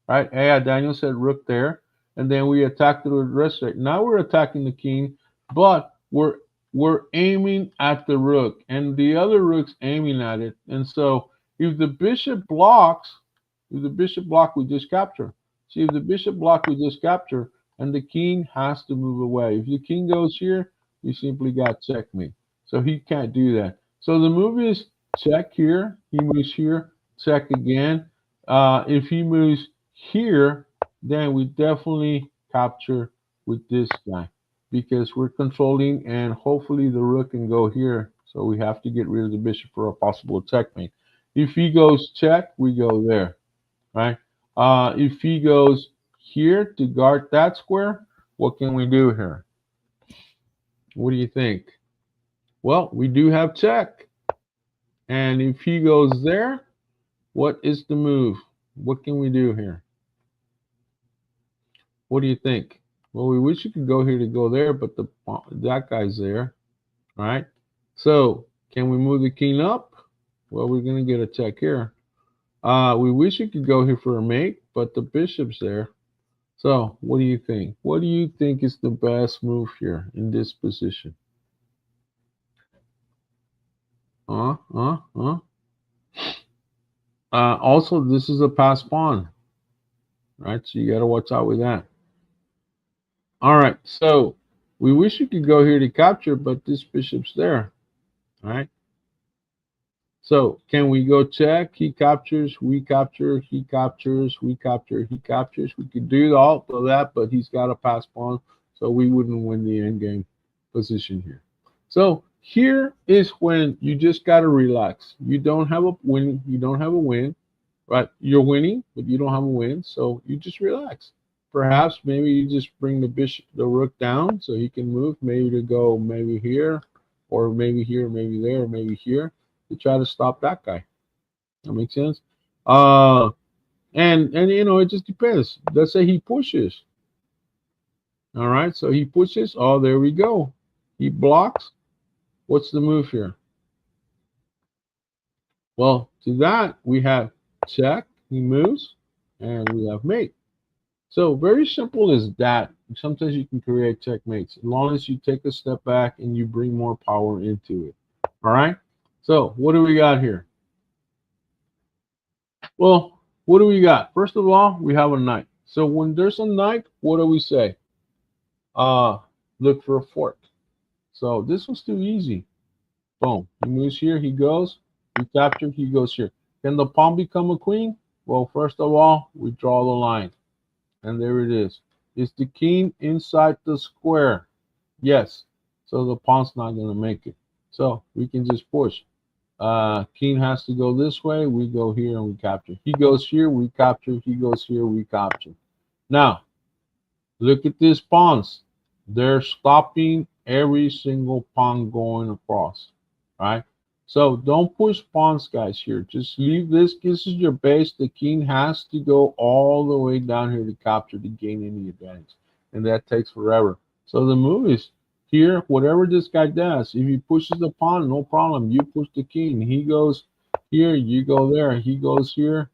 Right, yeah, Daniel said rook there, and then we attack through the X-ray. Now we're attacking the king, but we're aiming at the rook, and the other rook's aiming at it. And so if the bishop blocks, we just capture. See, if the bishop block, we just capture, and the king has to move away. If the king goes here, you simply got checkmate. So he can't do that. So the move is check here. He moves here, check again. If he moves here, then we definitely capture with this guy because we're controlling, and hopefully the rook can go here. So we have to get rid of the bishop for a possible checkmate. If he goes check, we go there, right? If he goes here to guard that square, what can we do here? What do you think? Well, we do have check. And if he goes there, what is the move? What can we do here? What do you think? Well, we wish you could go here to go there, but that guy's there, right? So can we move the king up? Well, we're going to get a check here. We wish you could go here for a mate, but the bishop's there. So what do you think? What do you think is the best move here in this position? Also, this is a pass pawn, right? So you got to watch out with that. All right, so we wish you could go here to capture, but this bishop's there, all right? So can we go check? He captures, we capture, he captures, we capture, he captures. We could do all of that, but he's got a pass pawn, so we wouldn't win the endgame position here. So here is when you just got to relax. You don't have a win. You don't have a win, right? You're winning, but you don't have a win, so you just relax. Perhaps maybe you just bring the rook down so he can move, maybe to go maybe here, or maybe here, maybe there, or maybe here, to try to stop that guy. That makes sense. And you know, it just depends. Let's say he pushes. All right, so he pushes. Oh, there we go. He blocks. What's the move here? Well, to that we have check. He moves, and we have mate. So very simple as that. Sometimes you can create checkmates as long as you take a step back and you bring more power into it. All right. So what do we got here? Well, what do we got? First of all, we have a knight. So when there's a knight, what do we say? Look for a fork. So this was too easy. Boom. He moves here. He goes. We capture. He goes here. Can the pawn become a queen? Well, first of all, we draw the line. And there it is. Is the king inside the square? Yes. So the pawn's not going to make it. So we can just push. King has to go this way. We go here and we capture. He goes here. We capture. He goes here. We capture. Now, look at these pawns. They're stopping every single pawn going across. Right? So don't push pawns, guys, here. Just leave this. This is your base. The king has to go all the way down here to capture to gain any advantage. And that takes forever. So the move is here, whatever this guy does, if he pushes the pawn, no problem. You push the king. He goes here, you go there. He goes here.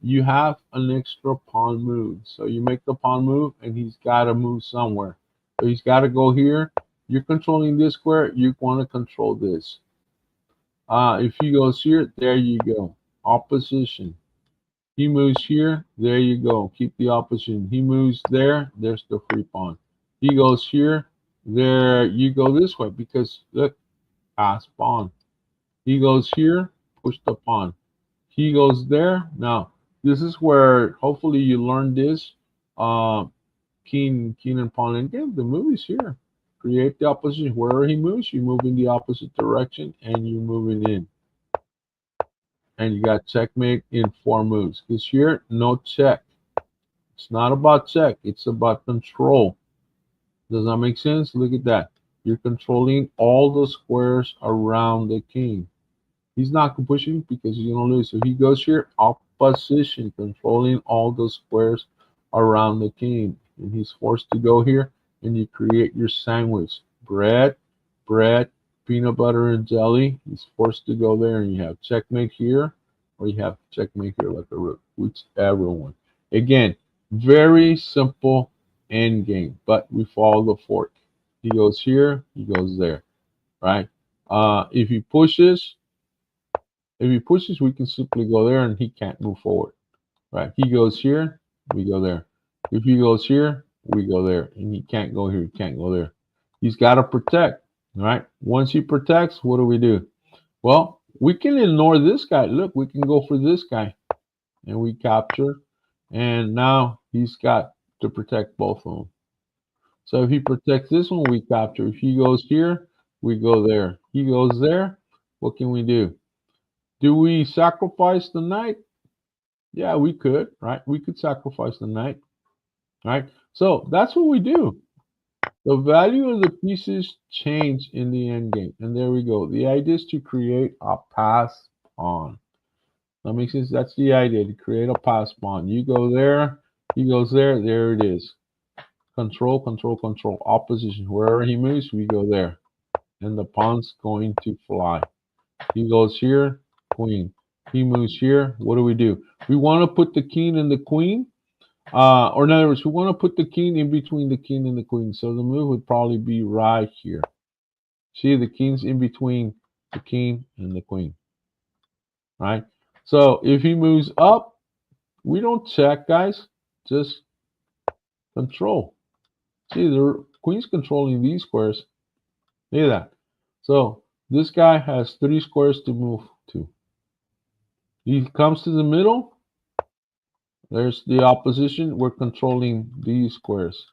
You have an extra pawn move. So you make the pawn move, and he's got to move somewhere. So he's got to go here. You're controlling this square. You want to control this. If he goes here, there you go. Opposition. He moves here, there you go. Keep the opposition. He moves there, there's the free pawn. He goes here, there you go this way because look, pass pawn. He goes here, push the pawn. He goes there. Now, this is where hopefully you learn this. King and pawn endgame. The move is here. Create the opposition. Wherever he moves, you move in the opposite direction and you're moving in. And you got checkmate in 4 moves. Because here, no check. It's not about check. It's about control. Does that make sense? Look at that. You're controlling all the squares around the king. He's not pushing because he's going to lose. So he goes here, opposition, controlling all the squares around the king. And he's forced to go here. And you create your sandwich. Bread, peanut butter and jelly. He's forced to go there, and you have checkmate here, or you have checkmate here like a rook, whichever one. Again, very simple end game, but we follow the fork. He goes here, he goes there, right? If he pushes, we can simply go there, and he can't move forward, right? He goes here, we go there. If he goes here, we go there, and he can't go here, he can't go there. He's got to protect, right? Once he protects, what do? Well, we can ignore this guy. Look, we can go for this guy, and we capture, and now he's got to protect both of them. So if he protects this one, we capture. If he goes here, we go there. He goes there. What can we do? Do we sacrifice the knight? Yeah, we could, right? We could sacrifice the knight, right? So that's what we do. The value of the pieces change in the end game. And there we go. The idea is to create a pass pawn. That makes sense. That's the idea, to create a pass pawn. You go there, he goes there, there it is. Control, control, control, opposition. Wherever he moves, we go there. And the pawn's going to fly. He goes here, queen. He moves here. What do? We want to put the king and the queen. Or in other words, we want to put the king in between the king and the queen. So the move would probably be right here. See, the king's in between the king and the queen. Right? So if he moves up, we don't check, guys. Just control. See, the queen's controlling these squares. Look at that. So this guy has 3 squares to move to. He comes to the middle. There's the opposition. We're controlling these squares.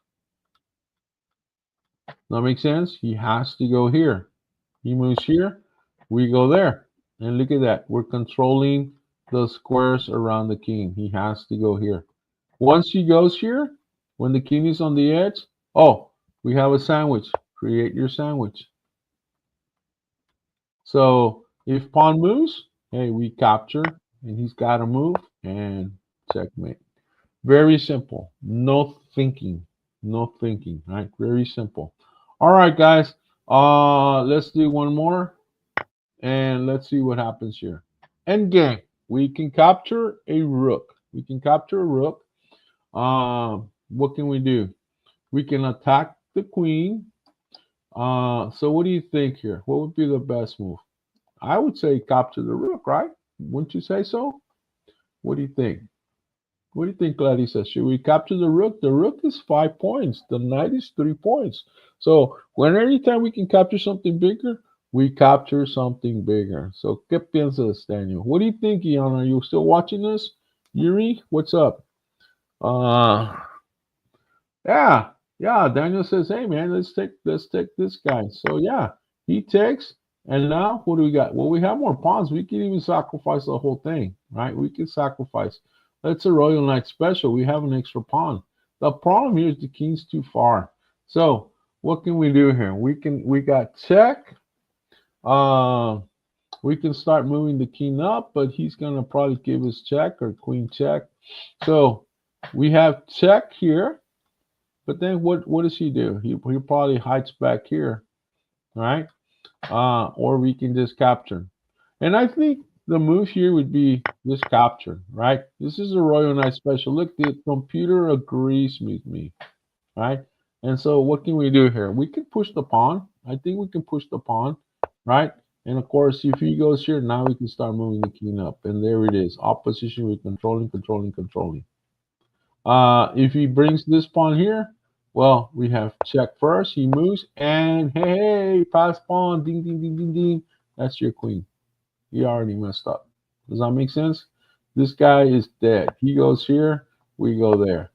That makes sense? He has to go here. He moves here. We go there. And look at that. We're controlling the squares around the king. He has to go here. Once he goes here, when the king is on the edge, oh, we have a sandwich. Create your sandwich. So if pawn moves, hey, we capture, and he's got to move, and checkmate. Very simple. No thinking. No thinking. Right? Very simple. All right, guys. Let's do one more, and let's see what happens here. Endgame. We can capture a rook. We can capture a rook. What can we do? We can attack the queen. So what do you think here? What would be the best move? I would say capture the rook, right? Wouldn't you say so? What do you think? What do you think, Clarissa? Should we capture the rook? The rook is 5 points. The knight is 3 points. So anytime we can capture something bigger, we capture something bigger. So, ¿qué piensas, Daniel? What do you think, Ian? Are you still watching this? Yuri, what's up? Yeah, Daniel says, hey man, let's take this guy. So yeah, he takes, and now what do we got? Well, we have more pawns. We can even sacrifice the whole thing, right? We can sacrifice. That's a Royal Knight special. We have an extra pawn. The problem here is the king's too far. So what can we do here? We got check. We can start moving the king up, but he's gonna probably give us check or queen check. So we have check here. But then what does he do? He probably hides back here, right? Or we can just capture. And I think the move here would be this capture, right? This is a Royal Knight special. Look, the computer agrees with me, right? And so what can we do here? We can push the pawn. I think we can push the pawn, right? And of course, if he goes here, now we can start moving the king up. And there it is. Opposition with controlling, controlling, controlling. If he brings this pawn here, well, we have check first. He moves, and hey, pass pawn, ding, ding, ding, ding, ding. That's your queen. He already messed up. Does that make sense? This guy is dead. He goes here, we go there.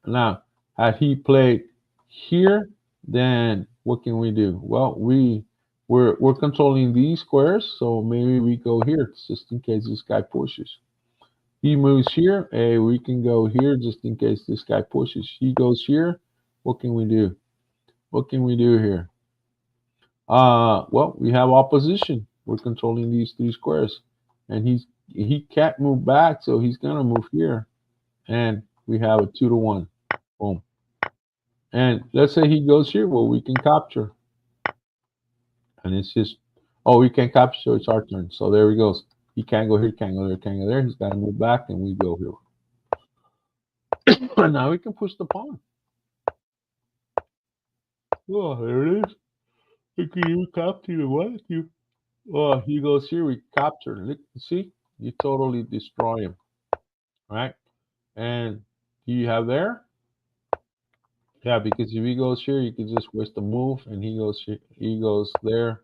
Now, had he played here, then what can we do? Well, we're controlling these squares, so maybe we go here just in case this guy pushes. He moves here. Hey, we can go here just in case this guy pushes. He goes here. What can we do? What can we do here? Well, we have opposition. We're controlling these 3 squares, and he can't move back, so he's gonna move here, and we have a 2-to-1. Boom. And let's say he goes here. Well, we can capture, and it's just we can capture, so it's our turn. So there he goes. He can't go here, can't go there, can't go there. He's got to move back, and we go here. And now we can push the pawn. Oh, there it is. You can even capture the one. Oh, he goes here. We capture. Look, see, you totally destroy him, right? And you have there, yeah, because if he goes here, you can just waste the move, and he goes here, he goes there,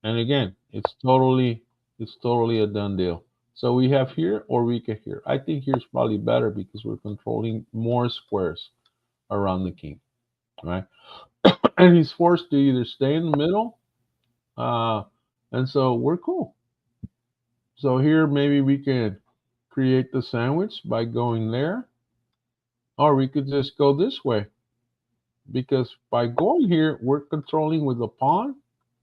and again, it's totally a done deal. So we have here or we get here. I think here's probably better because we're controlling more squares around the king, right? And he's forced to either stay in the middle, uh, and so we're cool. So here maybe we can create the sandwich by going there, or we could just go this way because by going here, we're controlling with the pawn.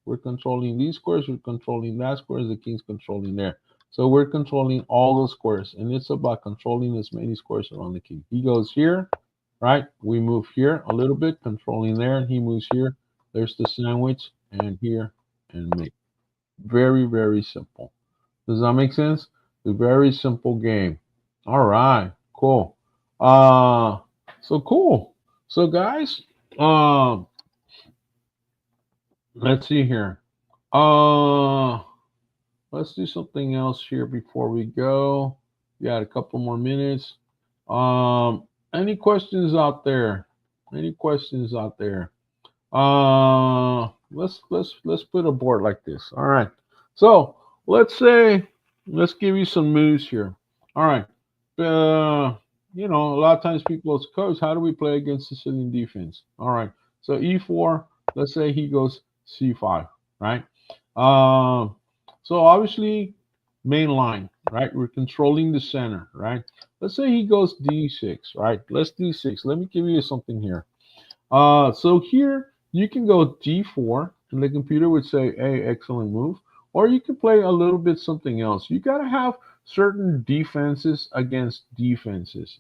We're controlling these squares. We're controlling that square. The king's controlling there. So we're controlling all those squares, and it's about controlling as many squares around the king. He goes here, right? We move here a little bit, controlling there, and he moves here. There's the sandwich, and here, and make. Very, very simple. Does that make sense? A very simple game. All right, cool. Uh, so cool. So guys, um, let's see here. Uh, let's do something else here before we go. We got a couple more minutes. Any questions out there? Any questions out there? Let's put a board like this. All right. So let's give you some moves here. All right. A lot of times people ask, coach, how do we play against Sicilian defense? All right. So e4. Let's say he goes c5. Right. Um. So obviously main line. Right. We're controlling the center. Right. Let's say he goes d6. Right. Let's d6. Let me give you something here. So here you can go d4, and the computer would say, "Hey, excellent move." Or you can play a little bit something else. You gotta have certain defenses against defenses.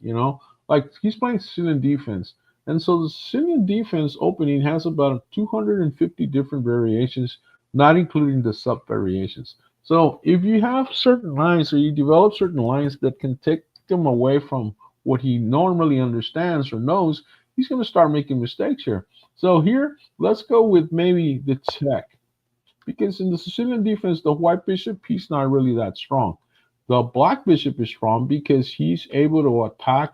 Like he's playing Sicilian defense, and so the Sicilian defense opening has about 250 different variations, not including the sub variations. So if you have certain lines, or you develop certain lines that can take him away from what he normally understands or knows, he's going to start making mistakes here. So here, let's go with maybe the check. Because in the Sicilian defense, the white bishop, he's not really that strong. The black bishop is strong because he's able to attack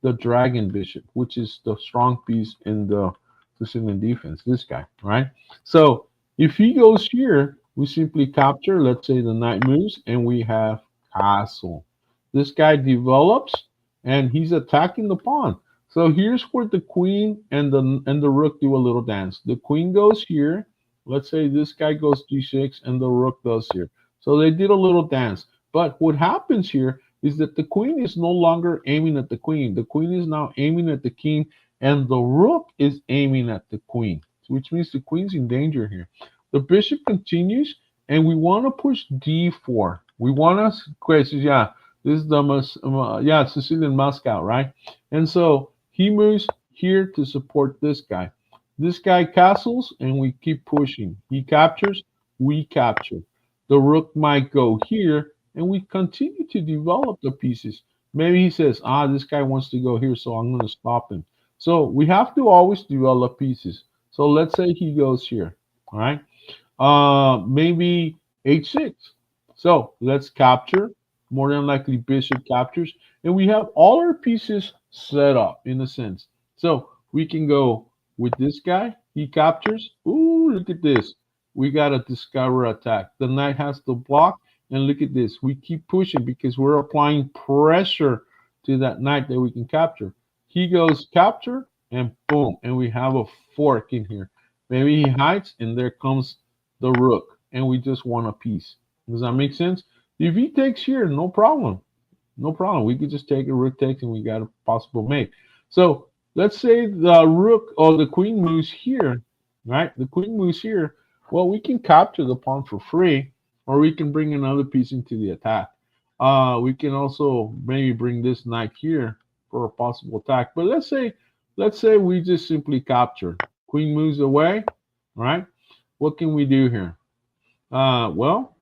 the dragon bishop, which is the strong piece in the Sicilian defense, this guy, right? So if he goes here, we simply capture, let's say the knight moves, and we have castle. This guy develops, and he's attacking the pawn. So here's where the queen and the rook do a little dance. The queen goes here. Let's say this guy goes g6 and the rook does here. So they did a little dance. But what happens here is that the queen is no longer aiming at the queen. The queen is now aiming at the king, and the rook is aiming at the queen, which means the queen's in danger here. The bishop continues, and we want to push d4. We want to, yeah, this is the Sicilian Moscow, right? And so he moves here to support this guy. This guy castles, and we keep pushing. He captures, we capture. The rook might go here, and we continue to develop the pieces. Maybe he says, this guy wants to go here, so I'm going to stop him. So we have to always develop pieces. So let's say he goes here, all right? Maybe h6. So let's capture. More than likely, bishop captures, and we have all our pieces set up in a sense. So we can go with this guy. He captures. Ooh, look at this. We got a discover attack. The knight has to block, and look at this. We keep pushing because we're applying pressure to that knight that we can capture. He goes capture, and boom, and we have a fork in here. Maybe he hides, and there comes the rook, and we just won a piece. Does that make sense? If he takes here, no problem. No problem. We could just take a rook takes, and we got a possible mate. So let's say the rook or the queen moves here, right? The queen moves here. Well, we can capture the pawn for free, or we can bring another piece into the attack. We can also maybe bring this knight here for a possible attack. But let's say we just simply capture. Queen moves away, right? What can we do here? Well,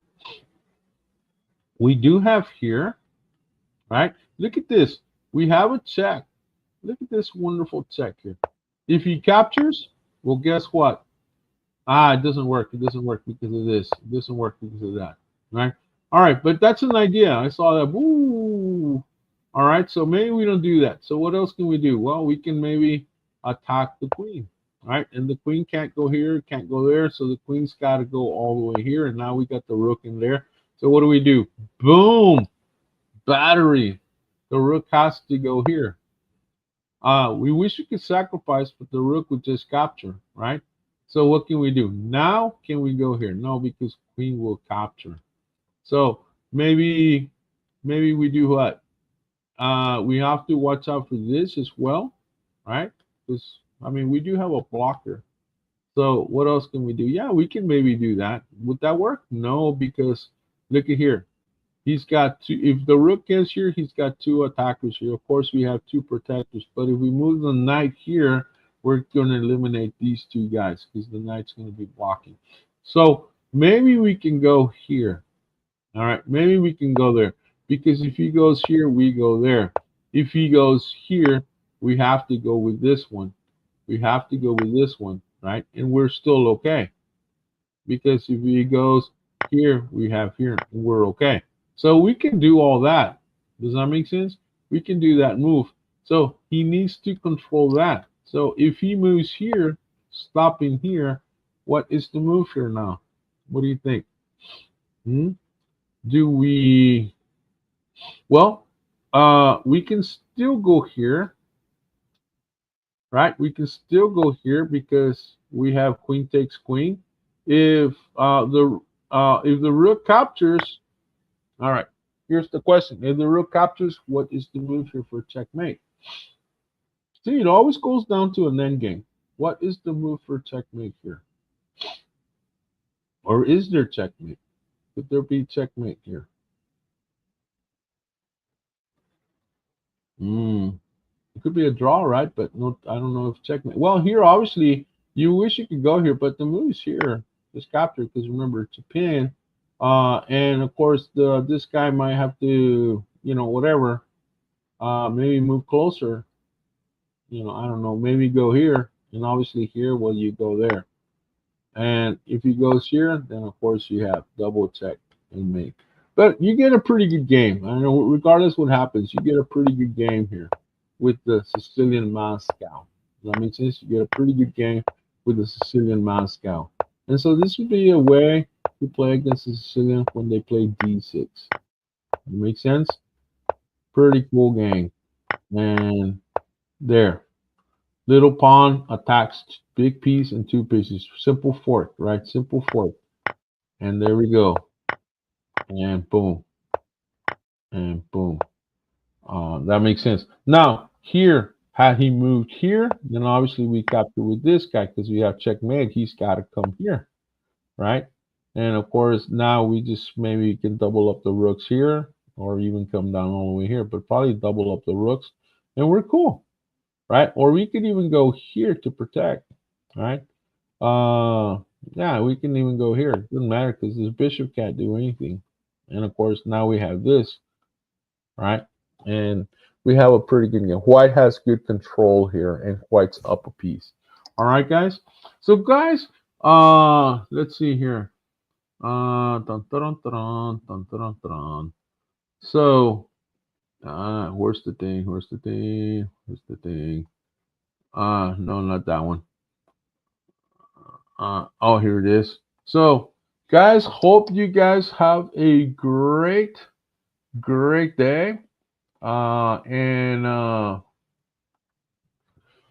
we do have here, right? Look at this. We have a check. Look at this wonderful check here. If he captures, well, guess what? It doesn't work. It doesn't work because of this. It doesn't work because of that, right? All right, but that's an idea. I saw that. Woo! All right, so maybe we don't do that. So what else can we do? Well, we can maybe attack the queen, right? And the queen can't go here, can't go there, so the queen's got to go all the way here, and now we got the rook in there. So what do? Boom, battery. The rook has to go here. We wish we could sacrifice, but the rook would just capture, right? So what can we do? Now can we go here? No, because queen will capture. So maybe we do what? We have to watch out for this as well, right? Because I mean we do have a blocker. So what else can we do? Yeah, we can maybe do that. Would that work? No, because look at here. He's got two. If the rook is here, he's got two attackers here. Of course, we have two protectors. But if we move the knight here, we're going to eliminate these two guys because the knight's going to be blocking. So maybe we can go here. All right, maybe we can go there because if he goes here, we go there. If he goes here, we have to go with this one. We have to go with this one, right? And we're still okay because if he goes here, we have here, and we're okay. So we can do all that. Does that make sense? We can do that move. So he needs to control that. So if he moves here, stopping here, what is the move here now? What do you think? Do we? Well, we can still go here, right? We can still go here because we have queen takes queen. If the rook captures, all right. Here's the question: if the rook captures, what is the move here for checkmate? See, it always goes down to an endgame. What is the move for checkmate here? Or is there checkmate? Could there be checkmate here? It could be a draw, right? But no, I don't know if checkmate. Well, here obviously you wish you could go here, but the move is here. Just capture because remember it's a pin. And of course this guy might have to, whatever. Maybe move closer. I don't know. Maybe go here, and obviously here, well, you go there. And if he goes here, then of course you have double check and mate. But you get a pretty good game. I know, regardless what happens, you get a pretty good game here with the Sicilian Moscow. Does that make sense? You get a pretty good game with the Sicilian Moscow. And so this would be a way to play against the Sicilian when they play D6. That makes sense? Pretty cool game. And there. Little pawn attacks big piece and two pieces. Simple fork, right? Simple fork. And there we go. And boom. And boom. That makes sense. Now, here, had he moved here, then obviously we capture with this guy because we have checkmate. He's got to come here, right? And of course, now we just maybe can double up the rooks here or even come down all the way here, but probably double up the rooks and we're cool, right? Or we could even go here to protect, right? Yeah, we can even go here. It doesn't matter because this bishop can't do anything. And of course, now we have this, right? And we have a pretty good game. White has good control here, and white's up a piece. All right, guys. So, guys, let's see here. Dun, dun, dun, dun, dun, dun, dun. So, where's the thing? Where's the thing? Where's the thing? No, not that one. Oh, here it is. So, guys, hope you guys have a great day. And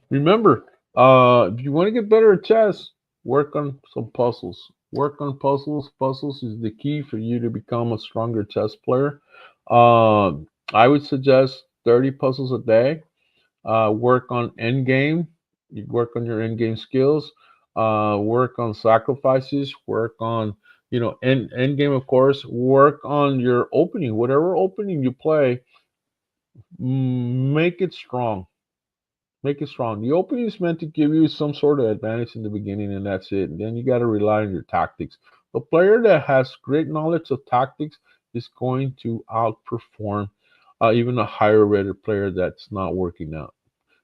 remember, if you want to get better at chess, work on some puzzles. Work on puzzles. Puzzles is the key for you to become a stronger chess player. I would suggest 30 puzzles a day. Work on endgame. You work on your endgame skills. Work on sacrifices. Work on end game, of course. Work on your opening. Whatever opening you play, make it strong. Make it strong. The opening is meant to give you some sort of advantage in the beginning, and that's it. And then you got to rely on your tactics. The player that has great knowledge of tactics is going to outperform even a higher rated player that's not working out.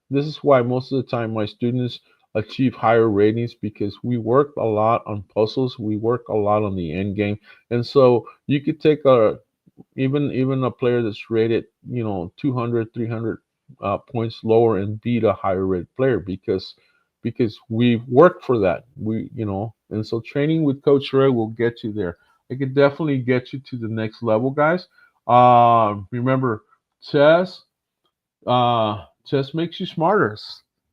This is why most of the time my students achieve higher ratings because we work a lot on puzzles. We work a lot on the end game. And so you could take even a player that's rated 200 300 points lower and beat a higher rated player because we've worked for that. And so training with Coach Ray will get you there. It could definitely get you to the next level, guys. Remember, chess chess makes you smarter.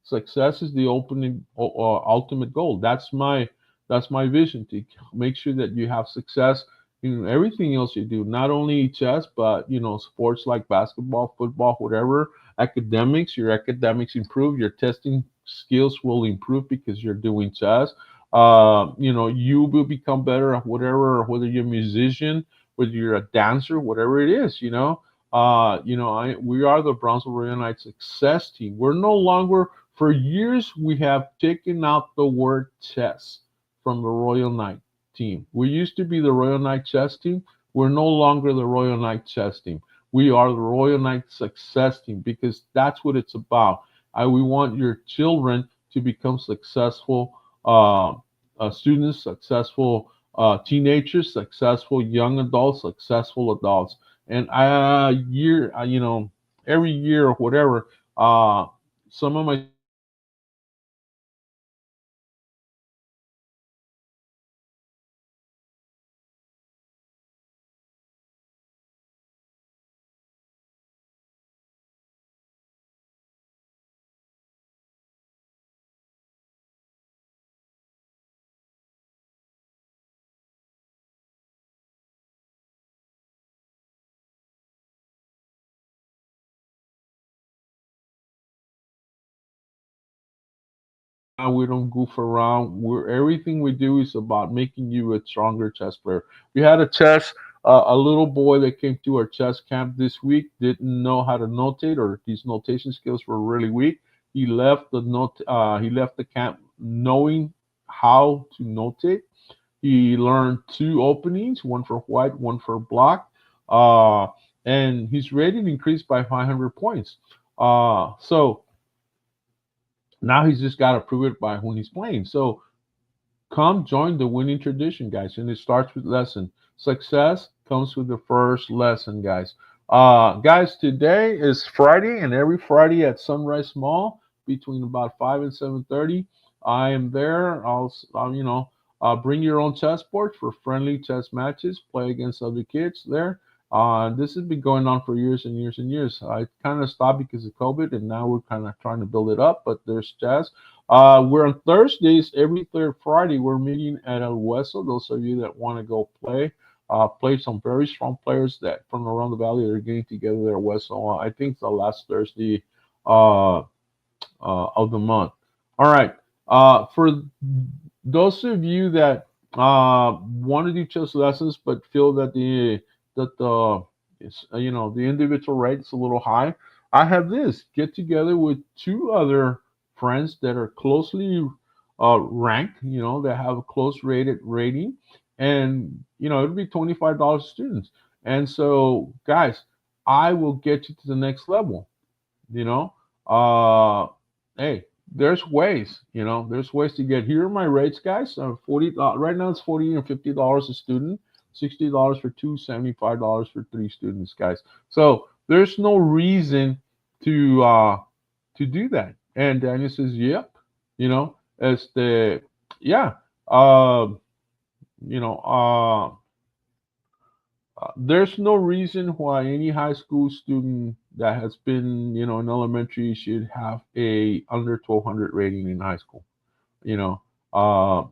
Success is the ultimate goal. That's my vision, to make sure that you have success in everything else you do. Not only chess, but sports like basketball, football, whatever. Academics, your academics improve. Your testing skills will improve because you're doing chess. You will become better at whatever, whether you're a musician, whether you're a dancer, whatever it is. We are the Brownsville Royal Knight success team. We're no longer, for years, we have taken out the word chess from the Royal Knight team. We used to be the Royal Knight chess team. We're no longer the Royal Knight chess team. We are the Royal Knight success team, because that's what it's about. We want your children to become successful students, successful teenagers, successful young adults, successful adults. And every year or whatever, some of my we don't goof around. Everything we do is about making you a stronger chess player. We had a little boy that came to our chess camp this week, didn't know how to notate, or his notation skills were really weak. He left the camp knowing how to notate. He learned two openings, one for white, one for black, uh, and his rating increased by 500 points. So now he's just got to prove it by when he's playing. So come join the winning tradition, guys, and it starts with lesson. Success comes with the first lesson, guys. Guys, today is Friday, and every Friday at Sunrise Mall between about 5 and 7:30, I am there. Bring your own chessboard for friendly chess matches. Play against other kids there. This has been going on for years and years and years. I kind of stopped because of COVID, and now we're kind of trying to build it up. But there's chess. We're on Thursdays, every third Friday. We're meeting at El Hueso. Those of you that want to go play some very strong players that from around the valley are getting together there at Hueso. I think it's the last Thursday uh, of the month. All right. For those of you that want to do chess lessons but feel that the individual rate is a little high, I have this. Get together with two other friends that are closely ranked, that have a close rating, and it'll be $25 students. And so, guys, I will get you to the next level. You know, hey, there's ways to get. Here are my rates, guys. 40 right now it's $40 and $50 a student, $60 for two, $75 for three students, guys. So there's no reason to do that. And Daniel says, yep. As the yeah, uh, you know, there's no reason why any high school student that has been, in elementary should have a under 1200 rating in high school. You know, uh,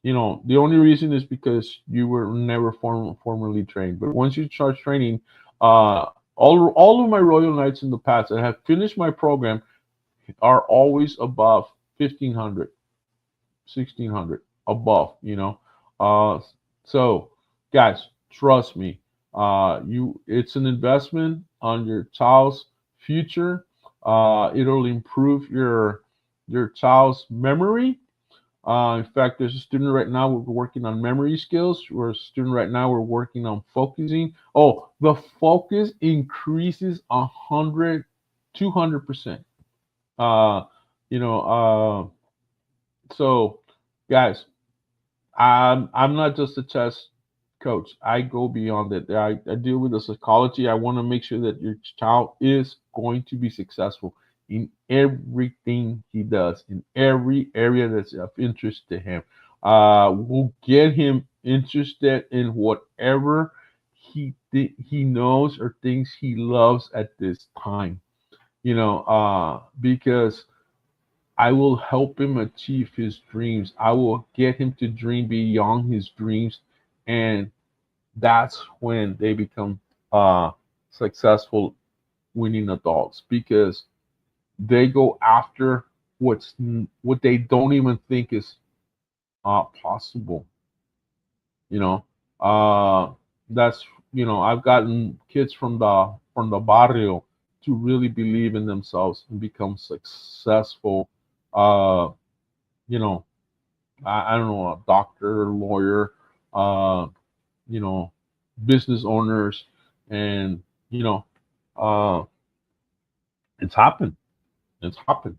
the only reason is because you were never formally trained. But once you start training, all of my Royal Knights in the past that have finished my program are always above 1500, 1600 above. Uh, so guys, trust me. It's an investment on your child's future. It'll improve your child's memory. In fact, there's a student right now we're working on memory skills. We're a student right now we're working on focusing. Oh, the focus increases 100, 200%. Uh, you know, so guys, I'm not just a chess coach. I go beyond it. I deal with the psychology. I want to make sure that your child is going to be successful in everything he does, in every area that's of interest to him. We'll get him interested in whatever he knows or thinks he loves at this time. Because I will help him achieve his dreams. I will get him to dream beyond his dreams, and that's when they become successful winning adults because they go after what they don't even think is possible. You know, that's I've gotten kids from the barrio to really believe in themselves and become successful. Uh, you know, I don't know, a doctor, lawyer, uh, you know, business owners, and uh, it's happened. It's happened.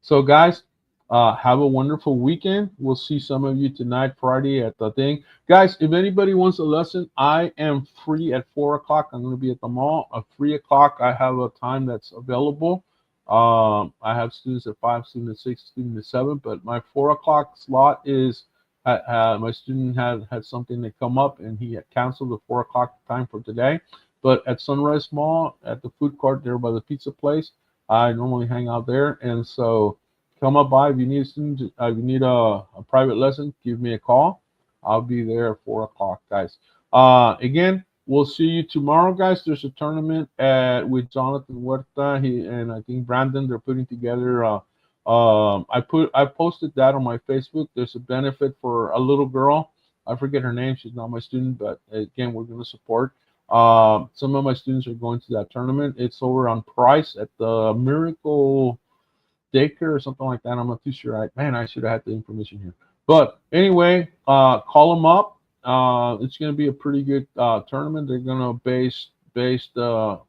So guys, have a wonderful weekend. We'll see some of you tonight, Friday at the thing. Guys, if anybody wants a lesson, I am free at 4 o'clock. I'm going to be at the mall. At 3 o'clock, I have a time that's available. I have students at 5, students at 6, students at 7, but my 4 o'clock slot is my student had something to come up and he had canceled the 4 o'clock time for today. But at Sunrise Mall, at the food court there by the pizza place, I normally hang out there, and so come up by if you need if you need a private lesson. Give me a call. I'll be there at 4 o'clock, guys. Again, we'll see you tomorrow, guys. There's a tournament with Jonathan Huerta. He and I think Brandon. They're putting together. I posted that on my Facebook. There's a benefit for a little girl. I forget her name. She's not my student, but again, we're going to support. Some of my students are going to that tournament. It's over on Price at the Miracle Daycare or something like that. I'm not too sure. I should have had the information here. But anyway, call them up. It's going to be a pretty good tournament. They're going to base the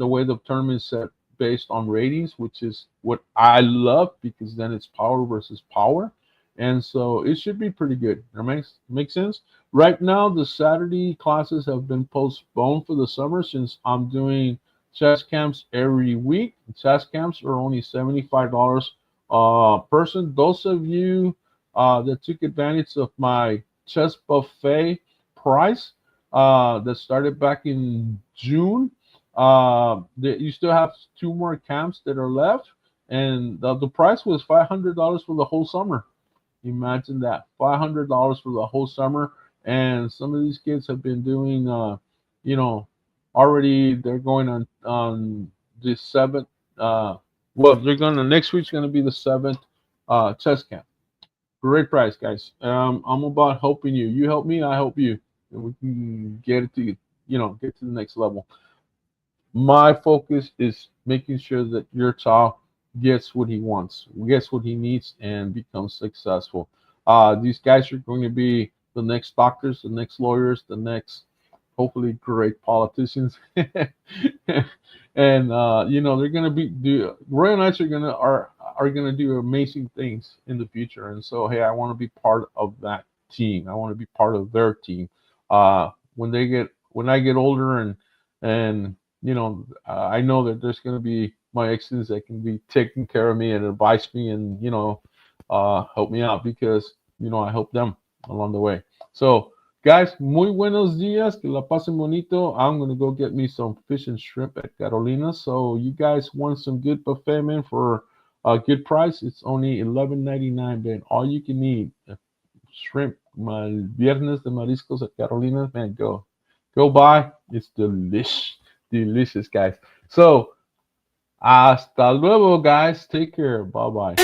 way the tournament is set based on ratings, which is what I love because then it's power versus power. And so it should be pretty good. That makes sense. Right now, the Saturday classes have been postponed for the summer since I'm doing chess camps every week. Chess camps are only $75 a person. Those of you that took advantage of my chess buffet price that started back in June, you still have 2 more camps that are left, and the price was $500 for the whole summer. Imagine that, $500 for the whole summer. And some of these kids have been doing, already they're going on the 7th. They're going to next week's going to be the 7th chess camp. Great price, guys. I'm about helping you. You help me, I help you, and we can get it to get to the next level. My focus is making sure that your child gets what he wants, gets what he needs, and becomes successful. These guys are going to be the next doctors, the next lawyers, the next hopefully great politicians, and they're going to do. Roy and I are going to do amazing things in the future. And so, hey, I want to be part of that team. I want to be part of their team. When I get older and I know that there's going to be my exes that can be taking care of me and advise me and help me out because I help them along the way. So guys, muy buenos dias, que la pasen bonito. I'm gonna go get me some fish and shrimp at Carolina's. So you guys want some good buffet, man, for a good price? It's only $11.99, man. All you can eat shrimp, viernes de mariscos at Carolina's, man. Go buy. It's delicious, guys. So hasta luego, guys. Take care. Bye bye.